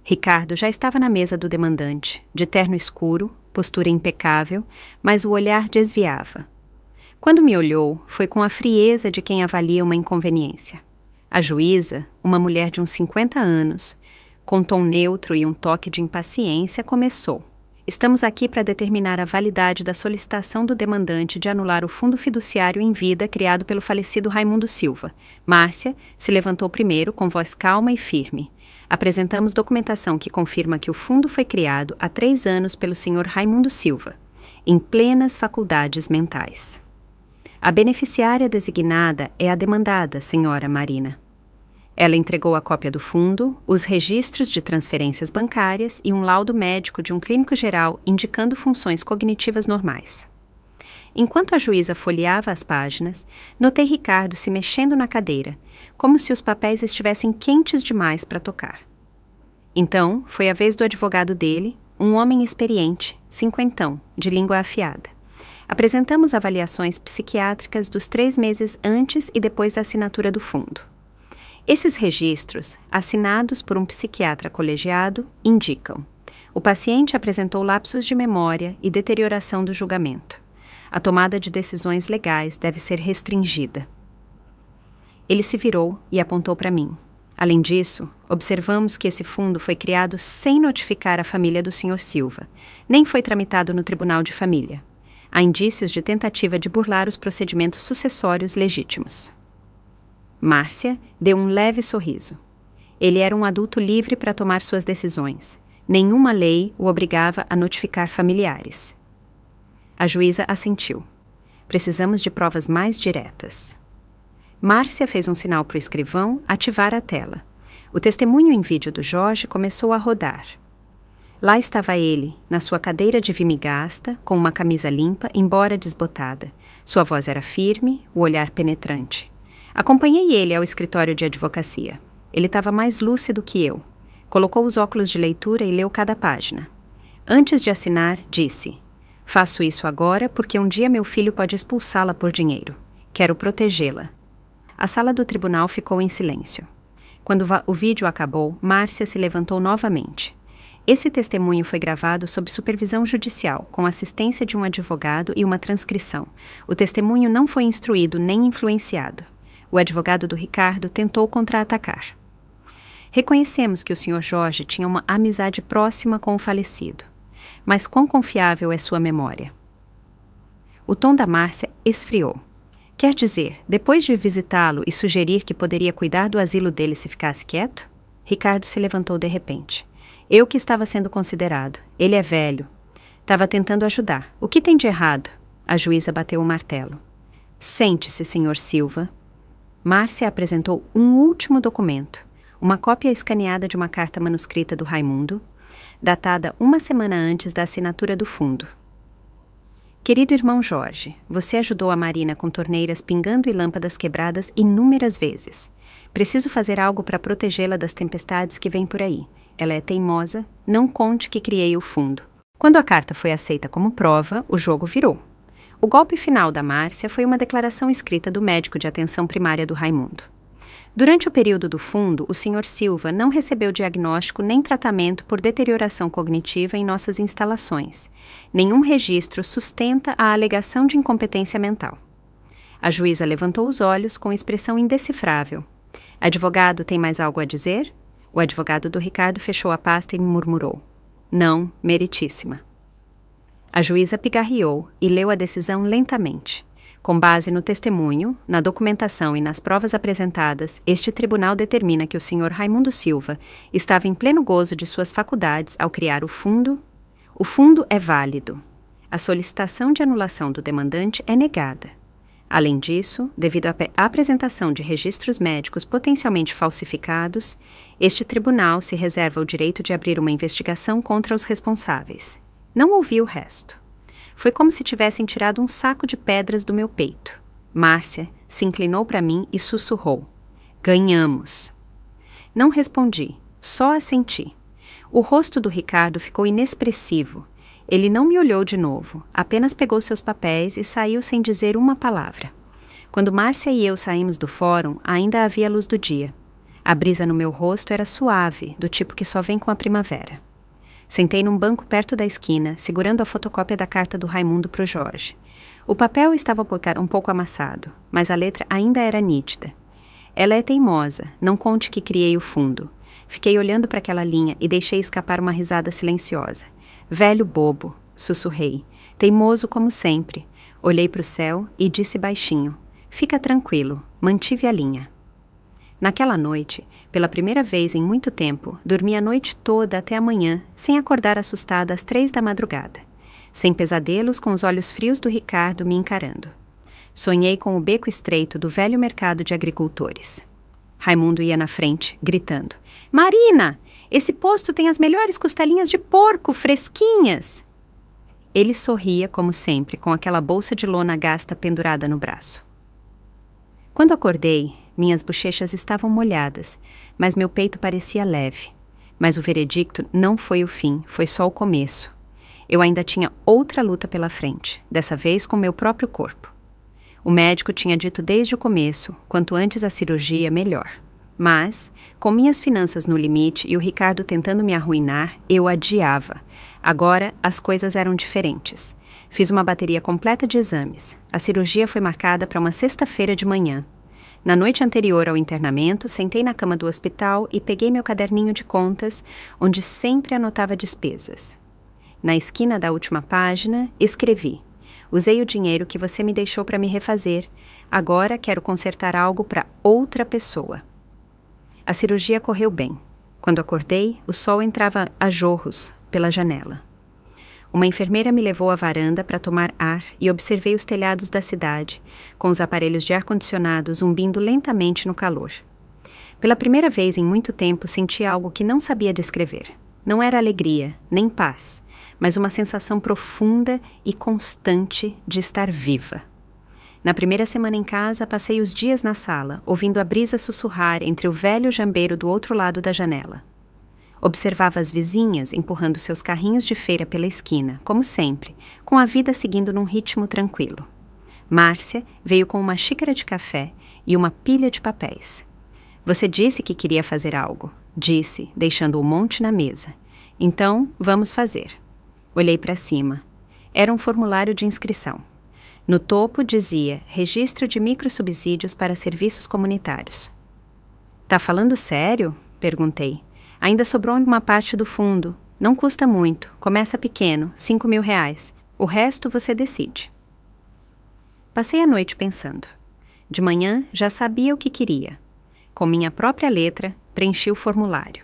Ricardo já estava na mesa do demandante, de terno escuro, postura impecável, mas o olhar desviava. Quando me olhou, foi com a frieza de quem avalia uma inconveniência. A juíza, uma mulher de uns 50 anos, com tom neutro e um toque de impaciência, começou. Estamos aqui para determinar a validade da solicitação do demandante de anular o fundo fiduciário em vida criado pelo falecido Raimundo Silva. Márcia se levantou primeiro com voz calma e firme. Apresentamos documentação que confirma que o fundo foi criado há 3 anos pelo Sr. Raimundo Silva, em plenas faculdades mentais. A beneficiária designada é a demandada, Sra. Marina. Ela entregou a cópia do fundo, os registros de transferências bancárias e um laudo médico de um clínico geral indicando funções cognitivas normais. Enquanto a juíza folheava as páginas, notei Ricardo se mexendo na cadeira, como se os papéis estivessem quentes demais para tocar. Então, foi a vez do advogado dele, um homem experiente, 50, de língua afiada. Apresentamos avaliações psiquiátricas dos 3 meses antes e depois da assinatura do fundo. Esses registros, assinados por um psiquiatra colegiado, indicam: o paciente apresentou lapsos de memória e deterioração do julgamento. A tomada de decisões legais deve ser restringida. Ele se virou e apontou para mim. Além disso, observamos que esse fundo foi criado sem notificar a família do Sr. Silva, nem foi tramitado no Tribunal de Família. Há indícios de tentativa de burlar os procedimentos sucessórios legítimos. Márcia deu um leve sorriso. Ele era um adulto livre para tomar suas decisões. Nenhuma lei o obrigava a notificar familiares. A juíza assentiu. Precisamos de provas mais diretas. Márcia fez um sinal para o escrivão ativar a tela. O testemunho em vídeo do Jorge começou a rodar. Lá estava ele, na sua cadeira de vimigasta, com uma camisa limpa, embora desbotada. Sua voz era firme, o olhar penetrante. Acompanhei ele ao escritório de advocacia. Ele estava mais lúcido que eu. Colocou os óculos de leitura e leu cada página. Antes de assinar, disse: "Faço isso agora porque um dia meu filho pode expulsá-la por dinheiro. Quero protegê-la." A sala do tribunal ficou em silêncio. Quando o vídeo acabou, Márcia se levantou novamente. Esse testemunho foi gravado sob supervisão judicial, com assistência de um advogado e uma transcrição. O testemunho não foi instruído nem influenciado. O advogado do Ricardo tentou contra-atacar. Reconhecemos que o Sr. Jorge tinha uma amizade próxima com o falecido. Mas quão confiável é sua memória? O tom da Márcia esfriou. Quer dizer, depois de visitá-lo e sugerir que poderia cuidar do asilo dele se ficasse quieto? Ricardo se levantou de repente. Eu que estava sendo considerado. Ele é velho. Estava tentando ajudar. O que tem de errado? A juíza bateu o martelo. Sente-se, Sr. Silva. Márcia apresentou um último documento. Uma cópia escaneada de uma carta manuscrita do Raimundo, datada uma semana antes da assinatura do fundo. Querido irmão Jorge, você ajudou a Marina com torneiras pingando e lâmpadas quebradas inúmeras vezes. Preciso fazer algo para protegê-la das tempestades que vêm por aí. Ela é teimosa, não conte que criei o fundo. Quando a carta foi aceita como prova, o jogo virou. O golpe final da Márcia foi uma declaração escrita do médico de atenção primária do Raimundo. Durante o período do fundo, o Sr. Silva não recebeu diagnóstico nem tratamento por deterioração cognitiva em nossas instalações. Nenhum registro sustenta a alegação de incompetência mental. A juíza levantou os olhos com expressão indecifrável. Advogado, tem mais algo a dizer? O advogado do Ricardo fechou a pasta e murmurou. Não, meritíssima. A juíza pigarreou e leu a decisão lentamente. Com base no testemunho, na documentação e nas provas apresentadas, este tribunal determina que o Sr. Raimundo Silva estava em pleno gozo de suas faculdades ao criar o fundo. O fundo é válido. A solicitação de anulação do demandante é negada. Além disso, devido à apresentação de registros médicos potencialmente falsificados, este tribunal se reserva o direito de abrir uma investigação contra os responsáveis. Não ouvi o resto. Foi como se tivessem tirado um saco de pedras do meu peito. Márcia se inclinou para mim e sussurrou. Ganhamos. Não respondi, só assenti. O rosto do Ricardo ficou inexpressivo. Ele não me olhou de novo, apenas pegou seus papéis e saiu sem dizer uma palavra. Quando Márcia e eu saímos do fórum, ainda havia luz do dia. A brisa no meu rosto era suave, do tipo que só vem com a primavera. Sentei num banco perto da esquina, segurando a fotocópia da carta do Raimundo para o Jorge. O papel estava um pouco amassado, mas a letra ainda era nítida. Ela é teimosa, não conte que criei o fundo. Fiquei olhando para aquela linha e deixei escapar uma risada silenciosa. Velho bobo, sussurrei, teimoso como sempre. Olhei para o céu e disse baixinho, fica tranquilo, mantive a linha. Naquela noite, pela primeira vez em muito tempo, dormi a noite toda até amanhã, sem acordar assustada às 3 da madrugada. Sem pesadelos com os olhos frios do Ricardo me encarando. Sonhei com o beco estreito do velho mercado de agricultores. Raimundo ia na frente, gritando, Marina! Esse posto tem as melhores costelinhas de porco, fresquinhas! Ele sorria, como sempre, com aquela bolsa de lona gasta pendurada no braço. Quando acordei, minhas bochechas estavam molhadas, mas meu peito parecia leve. Mas o veredicto não foi o fim, foi só o começo. Eu ainda tinha outra luta pela frente, dessa vez com meu próprio corpo. O médico tinha dito desde o começo, quanto antes a cirurgia, melhor. Mas, com minhas finanças no limite e o Ricardo tentando me arruinar, eu adiava. Agora, as coisas eram diferentes. Fiz uma bateria completa de exames. A cirurgia foi marcada para uma sexta-feira de manhã. Na noite anterior ao internamento, sentei na cama do hospital e peguei meu caderninho de contas, onde sempre anotava despesas. Na esquina da última página, escrevi: usei o dinheiro que você me deixou para me refazer. Agora quero consertar algo para outra pessoa. A cirurgia correu bem. Quando acordei, o sol entrava a jorros pela janela. Uma enfermeira me levou à varanda para tomar ar e observei os telhados da cidade, com os aparelhos de ar-condicionado zumbindo lentamente no calor. Pela primeira vez em muito tempo senti algo que não sabia descrever. Não era alegria, nem paz, mas uma sensação profunda e constante de estar viva. Na primeira semana em casa, passei os dias na sala, ouvindo a brisa sussurrar entre o velho jambeiro do outro lado da janela. Observava as vizinhas empurrando seus carrinhos de feira pela esquina, como sempre, com a vida seguindo num ritmo tranquilo. Márcia veio com uma xícara de café e uma pilha de papéis. Você disse que queria fazer algo, disse, deixando um monte na mesa. Então, vamos fazer. Olhei para cima. Era um formulário de inscrição. No topo dizia Registro de microsubsídios para serviços comunitários. Tá falando sério? Perguntei. Ainda sobrou uma parte do fundo. Não custa muito. Começa pequeno, R$ 5.000. O resto você decide. Passei a noite pensando. De manhã já sabia o que queria. Com minha própria letra, preenchi o formulário.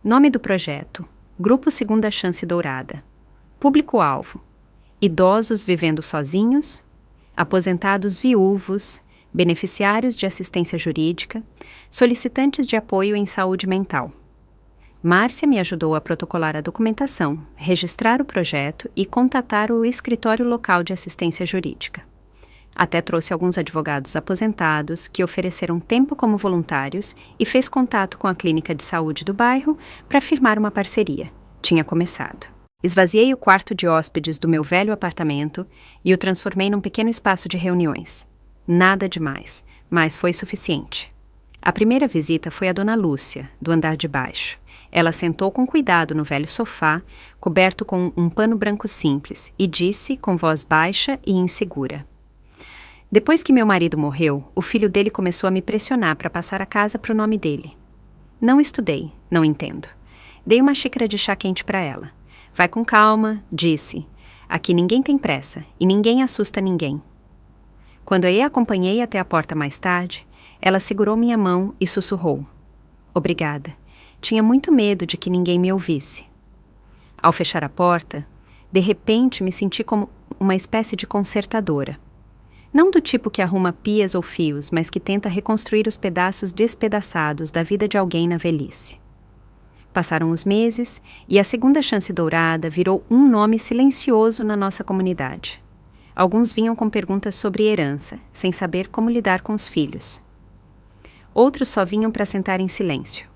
Nome do projeto: Grupo Segunda Chance Dourada. Público-alvo: idosos vivendo sozinhos, aposentados viúvos, beneficiários de assistência jurídica, solicitantes de apoio em saúde mental. Márcia me ajudou a protocolar a documentação, registrar o projeto e contatar o escritório local de assistência jurídica. Até trouxe alguns advogados aposentados que ofereceram tempo como voluntários e fez contato com a clínica de saúde do bairro para firmar uma parceria. Tinha começado. Esvaziei o quarto de hóspedes do meu velho apartamento e o transformei num pequeno espaço de reuniões. Nada demais, mas foi suficiente. A primeira visita foi a Dona Lúcia, do andar de baixo. Ela sentou com cuidado no velho sofá, coberto com um pano branco simples, e disse com voz baixa e insegura: depois que meu marido morreu, o filho dele começou a me pressionar para passar a casa para o nome dele. Não estudei, não entendo. Dei uma xícara de chá quente para ela. Vai com calma, disse. Aqui ninguém tem pressa e ninguém assusta ninguém. Quando eu a acompanhei até a porta mais tarde, ela segurou minha mão e sussurrou: obrigada. Tinha muito medo de que ninguém me ouvisse. Ao fechar a porta, de repente me senti como uma espécie de consertadora. Não do tipo que arruma pias ou fios, mas que tenta reconstruir os pedaços despedaçados da vida de alguém na velhice. Passaram os meses e a Segunda Chance Dourada virou um nome silencioso na nossa comunidade. Alguns vinham com perguntas sobre herança, sem saber como lidar com os filhos. Outros só vinham para sentar em silêncio,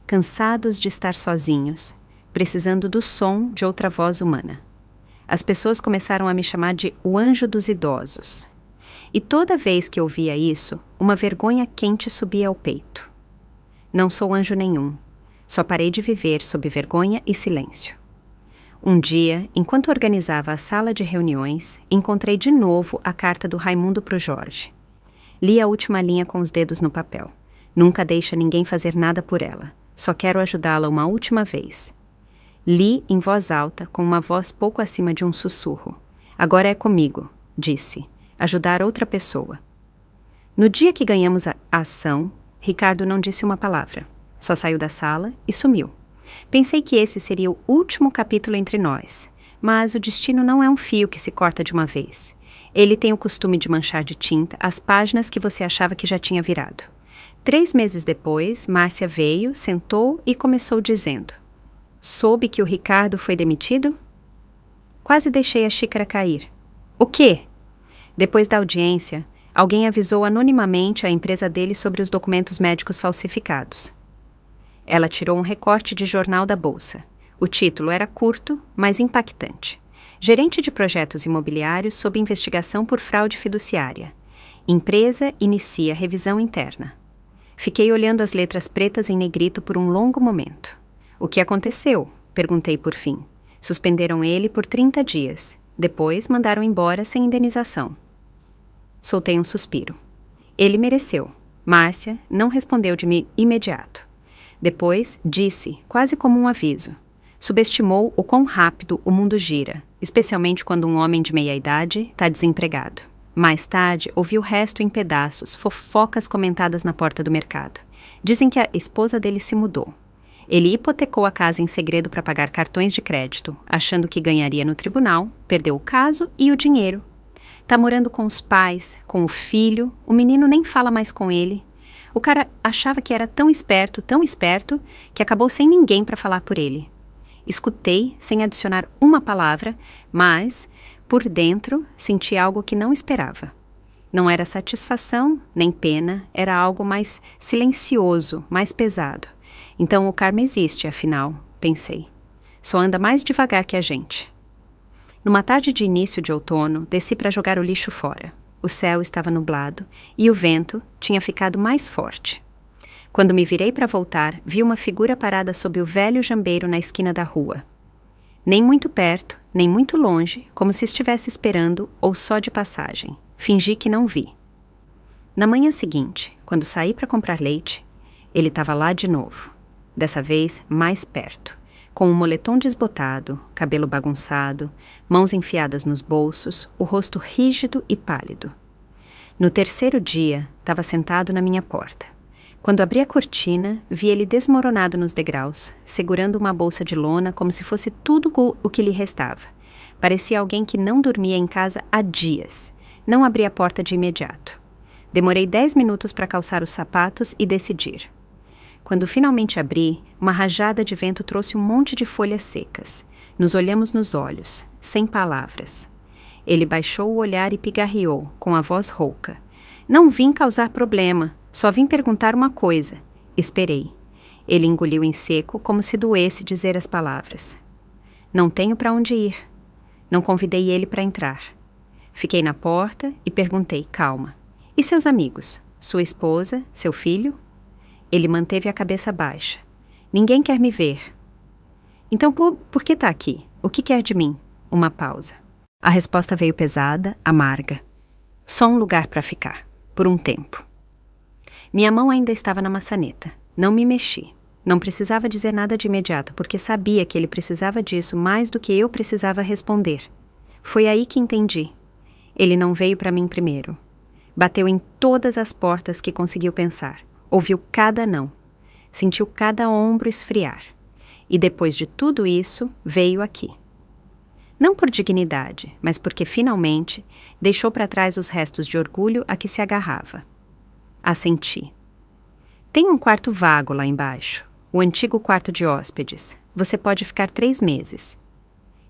cansados de estar sozinhos, precisando do som de outra voz humana. As pessoas começaram a me chamar de o anjo dos idosos. E toda vez que eu ouvia isso, uma vergonha quente subia ao peito. Não sou anjo nenhum. Só parei de viver sob vergonha e silêncio. Um dia, enquanto organizava a sala de reuniões, encontrei de novo a carta do Raimundo pro Jorge. Li a última linha com os dedos no papel. Nunca deixa ninguém fazer nada por ela. Só quero ajudá-la uma última vez. Li em voz alta, com uma voz pouco acima de um sussurro. Agora é comigo, disse. Ajudar outra pessoa. No dia que ganhamos a ação, Ricardo não disse uma palavra. Só saiu da sala e sumiu. Pensei que esse seria o último capítulo entre nós, mas o destino não é um fio que se corta de uma vez. Ele tem o costume de manchar de tinta as páginas que você achava que já tinha virado. 3 meses depois, Márcia veio, sentou e começou dizendo: soube que o Ricardo foi demitido? Quase deixei a xícara cair. O quê? Depois da audiência, alguém avisou anonimamente a empresa dele sobre os documentos médicos falsificados. Ela tirou um recorte de jornal da Bolsa. O título era curto, mas impactante. Gerente de projetos imobiliários sob investigação por fraude fiduciária. Empresa inicia revisão interna. Fiquei olhando as letras pretas em negrito por um longo momento. O que aconteceu? Perguntei por fim. Suspenderam ele por 30 dias. Depois mandaram embora sem indenização. Soltei um suspiro. Ele mereceu. Márcia não respondeu de imediato. Depois, disse, quase como um aviso. Subestimou o quão rápido o mundo gira, especialmente quando um homem de meia-idade está desempregado. Mais tarde, ouvi o resto em pedaços, fofocas comentadas na porta do mercado. Dizem que a esposa dele se mudou. Ele hipotecou a casa em segredo para pagar cartões de crédito, achando que ganharia no tribunal, perdeu o caso e o dinheiro. Tá morando com os pais, com o filho, o menino nem fala mais com ele. O cara achava que era tão esperto, que acabou sem ninguém para falar por ele. Escutei, sem adicionar uma palavra, mas, por dentro, senti algo que não esperava. Não era satisfação, nem pena, era algo mais silencioso, mais pesado. Então o karma existe, afinal, pensei. Só anda mais devagar que a gente. Numa tarde de início de outono, desci para jogar o lixo fora. O céu estava nublado e o vento tinha ficado mais forte. Quando me virei para voltar, vi uma figura parada sob o velho jambeiro na esquina da rua. Nem muito perto, nem muito longe, como se estivesse esperando ou só de passagem. Fingi que não vi. Na manhã seguinte, quando saí para comprar leite, ele estava lá de novo. Dessa vez, mais perto. Com um moletom desbotado, cabelo bagunçado, mãos enfiadas nos bolsos, o rosto rígido e pálido. No terceiro dia, estava sentado na minha porta. Quando abri a cortina, vi ele desmoronado nos degraus, segurando uma bolsa de lona como se fosse tudo o que lhe restava. Parecia alguém que não dormia em casa há dias. Não abri a porta de imediato. Demorei 10 minutos para calçar os sapatos e decidir. Quando finalmente abri, uma rajada de vento trouxe um monte de folhas secas. Nos olhamos nos olhos, sem palavras. Ele baixou o olhar e pigarreou, com a voz rouca. Não vim causar problema, só vim perguntar uma coisa. Esperei. Ele engoliu em seco, como se doesse dizer as palavras. Não tenho para onde ir. Não convidei ele para entrar. Fiquei na porta e perguntei, calma. E seus amigos? Sua esposa? Seu filho? Ele manteve a cabeça baixa. Ninguém quer me ver. Então por que está aqui? O que quer de mim? Uma pausa. A resposta veio pesada, amarga. Só um lugar para ficar, por um tempo. Minha mão ainda estava na maçaneta. Não me mexi. Não precisava dizer nada de imediato, porque sabia que ele precisava disso mais do que eu precisava responder. Foi aí que entendi. Ele não veio para mim primeiro. Bateu em todas as portas que conseguiu pensar. Ouviu cada não. Sentiu cada ombro esfriar. E depois de tudo isso, veio aqui. Não por dignidade, mas porque finalmente deixou para trás os restos de orgulho a que se agarrava. Assenti. Tem um quarto vago lá embaixo, o antigo quarto de hóspedes. Você pode ficar 3 meses.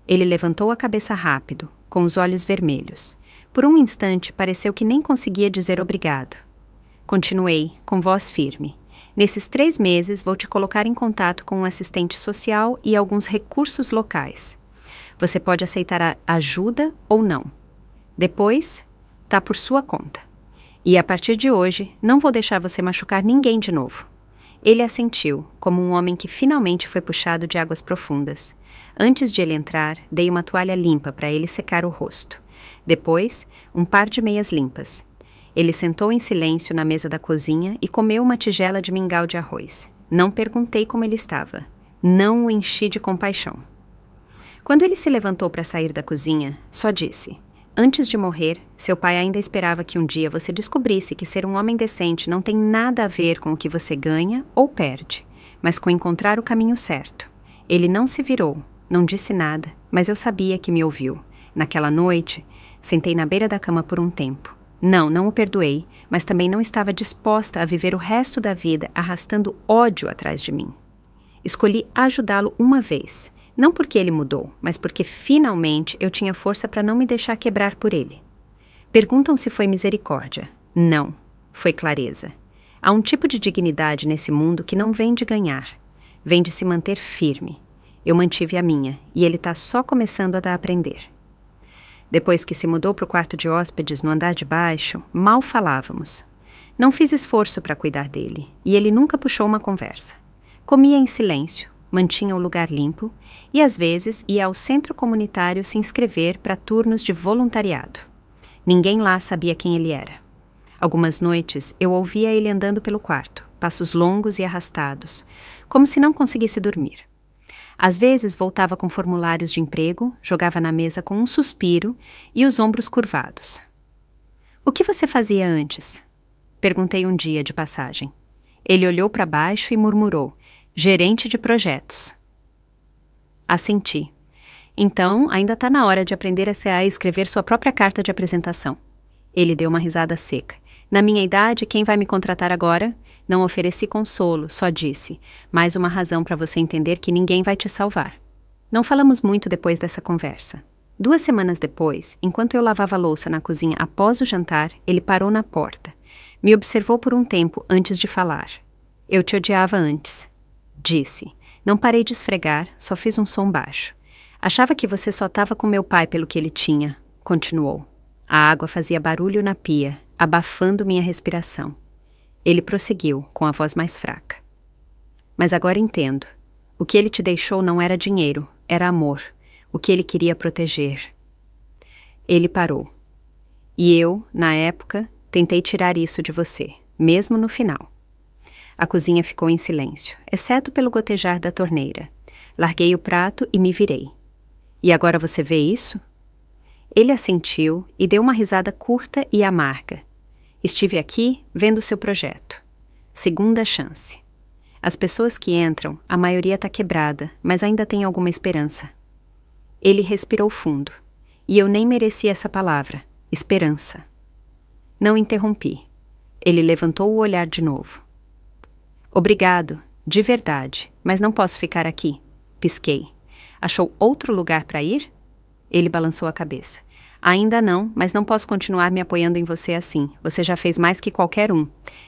Ele levantou a cabeça rápido, com os olhos vermelhos. Por um instante, pareceu que nem conseguia dizer obrigado. Continuei, com voz firme. Nesses 3 meses, vou te colocar em contato com um assistente social e alguns recursos locais. Você pode aceitar a ajuda ou não. Depois, tá por sua conta. E a partir de hoje, não vou deixar você machucar ninguém de novo. Ele assentiu, como um homem que finalmente foi puxado de águas profundas. Antes de ele entrar, dei uma toalha limpa para ele secar o rosto. Depois, um par de meias limpas. Ele sentou em silêncio na mesa da cozinha e comeu uma tigela de mingau de arroz. Não perguntei como ele estava. Não o enchi de compaixão. Quando ele se levantou para sair da cozinha, só disse: antes de morrer, seu pai ainda esperava que um dia você descobrisse que ser um homem decente não tem nada a ver com o que você ganha ou perde, mas com encontrar o caminho certo. Ele não se virou, não disse nada, mas eu sabia que me ouviu. Naquela noite, sentei na beira da cama por um tempo. Não o perdoei, mas também não estava disposta a viver o resto da vida arrastando ódio atrás de mim. Escolhi ajudá-lo uma vez. Não porque ele mudou, mas porque finalmente eu tinha força para não me deixar quebrar por ele. Perguntam se foi misericórdia. Não, foi clareza. Há um tipo de dignidade nesse mundo que não vem de ganhar, vem de se manter firme. Eu mantive a minha, e ele está só começando a aprender. Depois que se mudou para o quarto de hóspedes no andar de baixo, mal falávamos. Não fiz esforço para cuidar dele, e ele nunca puxou uma conversa. Comia em silêncio, mantinha o lugar limpo e, às vezes, ia ao centro comunitário se inscrever para turnos de voluntariado. Ninguém lá sabia quem ele era. Algumas noites eu ouvia ele andando pelo quarto, passos longos e arrastados, como se não conseguisse dormir. Às vezes voltava com formulários de emprego, jogava na mesa com um suspiro e os ombros curvados. "O que você fazia antes?" Perguntei um dia de passagem. Ele olhou para baixo e murmurou: "Gerente de projetos." Assenti. "Então, ainda está na hora de aprender a escrever sua própria carta de apresentação." Ele deu uma risada seca. "Na minha idade, quem vai me contratar agora?" Não ofereci consolo, só disse: "Mais uma razão para você entender que ninguém vai te salvar." Não falamos muito depois dessa conversa. 2 semanas depois, enquanto eu lavava a louça na cozinha após o jantar, ele parou na porta. Me observou por um tempo antes de falar. "Eu te odiava antes", disse. "Não parei de esfregar, só fiz um som baixo. Achava que você só estava com meu pai pelo que ele tinha", continuou. A água fazia barulho na pia, abafando minha respiração. Ele prosseguiu, com a voz mais fraca. "Mas agora entendo. O que ele te deixou não era dinheiro, era amor. O que ele queria proteger." Ele parou. "E eu, na época, tentei tirar isso de você, mesmo no final." A cozinha ficou em silêncio, exceto pelo gotejar da torneira. Larguei o prato e me virei. "E agora você vê isso?" Ele assentiu e deu uma risada curta e amarga. "Estive aqui vendo seu projeto. Segunda chance. As pessoas que entram, a maioria está quebrada, mas ainda tem alguma esperança." Ele respirou fundo. E eu nem mereci essa palavra. Esperança. Não interrompi. Ele levantou o olhar de novo. "Obrigado, de verdade, mas não posso ficar aqui." Pisquei. "Achou outro lugar para ir?" Ele balançou a cabeça. "Ainda não, mas não posso continuar me apoiando em você assim. Você já fez mais que qualquer um."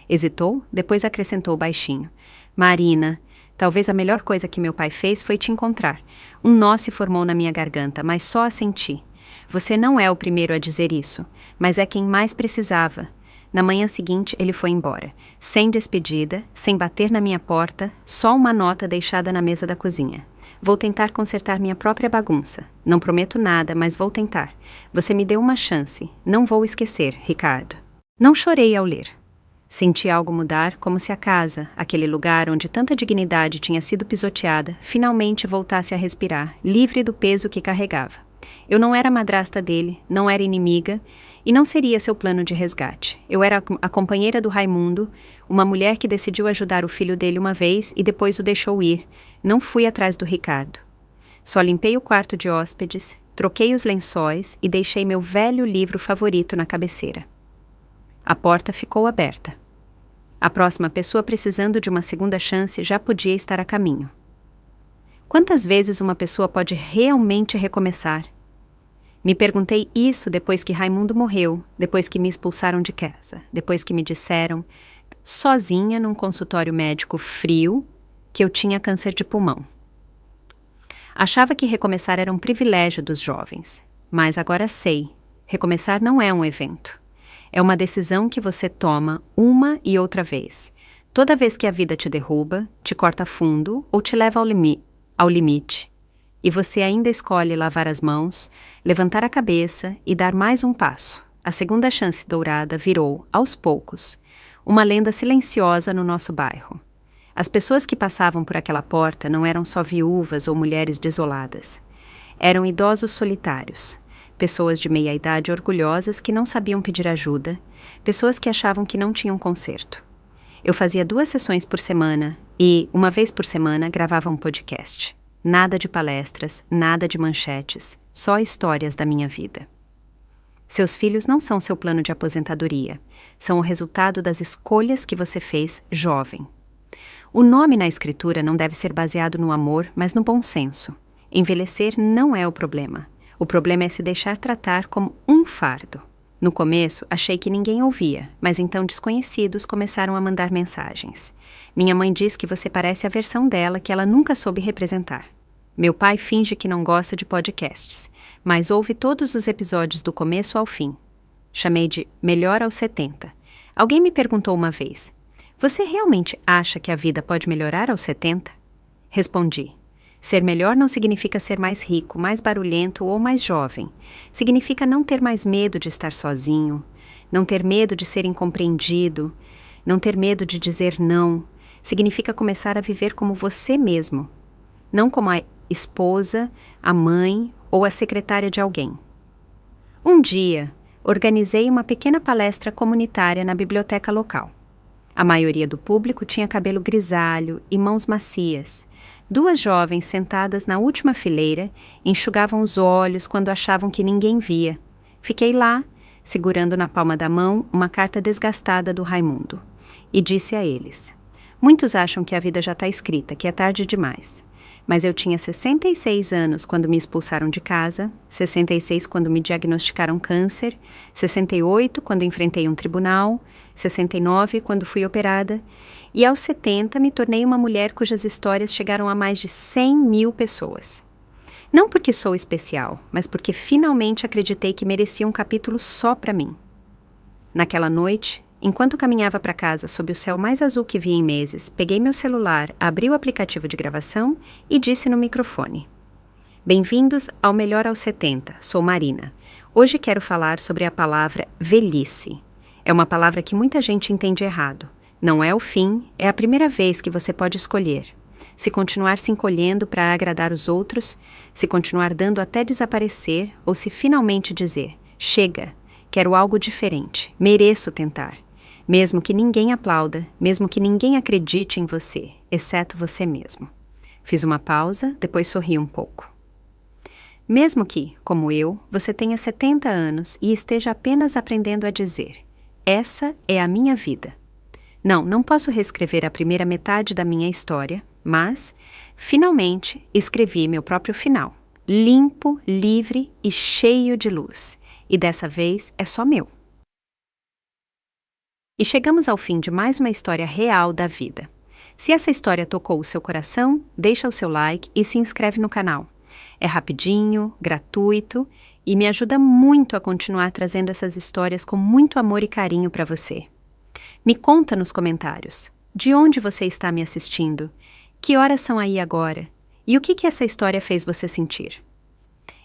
Hesitou, depois acrescentou baixinho: "Marina, talvez a melhor coisa que meu pai fez foi te encontrar. Um nó se formou na minha garganta, mas só assenti. Você não é o primeiro a dizer isso, mas é quem mais precisava." Na manhã seguinte, ele foi embora, sem despedida, sem bater na minha porta, só uma nota deixada na mesa da cozinha. "Vou tentar consertar minha própria bagunça. Não prometo nada, mas vou tentar. Você me deu uma chance. Não vou esquecer, Ricardo." Não chorei ao ler. Senti algo mudar, como se a casa, aquele lugar onde tanta dignidade tinha sido pisoteada, finalmente voltasse a respirar, livre do peso que carregava. Eu não era madrasta dele, não era inimiga, e não seria seu plano de resgate. Eu era a companheira do Raimundo, uma mulher que decidiu ajudar o filho dele uma vez e depois o deixou ir. Não fui atrás do Ricardo. Só limpei o quarto de hóspedes, troquei os lençóis e deixei meu velho livro favorito na cabeceira. A porta ficou aberta. A próxima pessoa precisando de uma segunda chance já podia estar a caminho. Quantas vezes uma pessoa pode realmente recomeçar? Me perguntei isso depois que Raimundo morreu, depois que me expulsaram de casa, depois que me disseram, sozinha num consultório médico frio, que eu tinha câncer de pulmão. Achava que recomeçar era um privilégio dos jovens, mas agora sei, recomeçar não é um evento. É uma decisão que você toma uma e outra vez. Toda vez que a vida te derruba, te corta fundo ou te leva ao limite. E você ainda escolhe lavar as mãos, levantar a cabeça e dar mais um passo. A segunda chance dourada virou, aos poucos, uma lenda silenciosa no nosso bairro. As pessoas que passavam por aquela porta não eram só viúvas ou mulheres desoladas. Eram idosos solitários, pessoas de meia-idade orgulhosas que não sabiam pedir ajuda, pessoas que achavam que não tinham conserto. Eu fazia 2 sessões por semana e, uma vez por semana, gravava um podcast. Nada de palestras, nada de manchetes, só histórias da minha vida. Seus filhos não são seu plano de aposentadoria, são o resultado das escolhas que você fez jovem. O nome na escritura não deve ser baseado no amor, mas no bom senso. Envelhecer não é o problema. O problema é se deixar tratar como um fardo. No começo, achei que ninguém ouvia, mas então desconhecidos começaram a mandar mensagens. Minha mãe diz que você parece a versão dela que ela nunca soube representar. Meu pai finge que não gosta de podcasts, mas ouve todos os episódios do começo ao fim. Chamei de Melhor aos 70. Alguém me perguntou uma vez, você realmente acha que a vida pode melhorar aos 70? Respondi, ser melhor não significa ser mais rico, mais barulhento ou mais jovem. Significa não ter mais medo de estar sozinho, Não ter medo de ser incompreendido, não ter medo de dizer não, significa começar a viver como você mesmo, não como a esposa, a mãe ou a secretária de alguém. Um dia, organizei uma pequena palestra comunitária na biblioteca local. A maioria do público tinha cabelo grisalho e mãos macias. 2 jovens sentadas na última fileira enxugavam os olhos quando achavam que ninguém via. Fiquei lá, segurando na palma da mão uma carta desgastada do Raimundo, e disse a eles: muitos acham que a vida já está escrita, que é tarde demais. Mas eu tinha 66 anos quando me expulsaram de casa, 66 quando me diagnosticaram câncer, 68 quando enfrentei um tribunal, 69 quando fui operada, e aos 70 me tornei uma mulher cujas histórias chegaram a mais de 100 mil pessoas. Não porque sou especial, mas porque finalmente acreditei que merecia um capítulo só para mim. Naquela noite, enquanto caminhava para casa sob o céu mais azul que vi em meses, peguei meu celular, abri o aplicativo de gravação e disse no microfone: bem-vindos ao Melhor aos 70, sou Marina. Hoje quero falar sobre a palavra velhice. É uma palavra que muita gente entende errado. Não é o fim, é a primeira vez que você pode escolher. Se continuar se encolhendo para agradar os outros, se continuar dando até desaparecer, ou se finalmente dizer: chega, quero algo diferente, mereço tentar. Mesmo que ninguém aplauda, mesmo que ninguém acredite em você, exceto você mesmo. Fiz uma pausa, depois sorri um pouco. Mesmo que, como eu, você tenha 70 anos e esteja apenas aprendendo a dizer: essa é a minha vida. Não posso reescrever a primeira metade da minha história, mas, finalmente, escrevi meu próprio final. Limpo, livre e cheio de luz. E dessa vez é só meu. E chegamos ao fim de mais uma história real da vida. Se essa história tocou o seu coração, deixa o seu like e se inscreve no canal. É rapidinho, gratuito e me ajuda muito a continuar trazendo essas histórias com muito amor e carinho para você. Me conta nos comentários, de onde você está me assistindo, que horas são aí agora e o que essa história fez você sentir.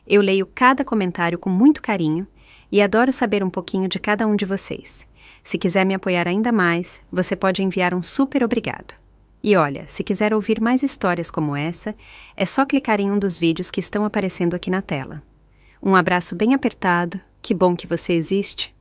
Eu leio cada comentário com muito carinho e adoro saber um pouquinho de cada um de vocês. Se quiser me apoiar ainda mais, você pode enviar um super obrigado. E olha, se quiser ouvir mais histórias como essa, é só clicar em um dos vídeos que estão aparecendo aqui na tela. Um abraço bem apertado, que bom que você existe.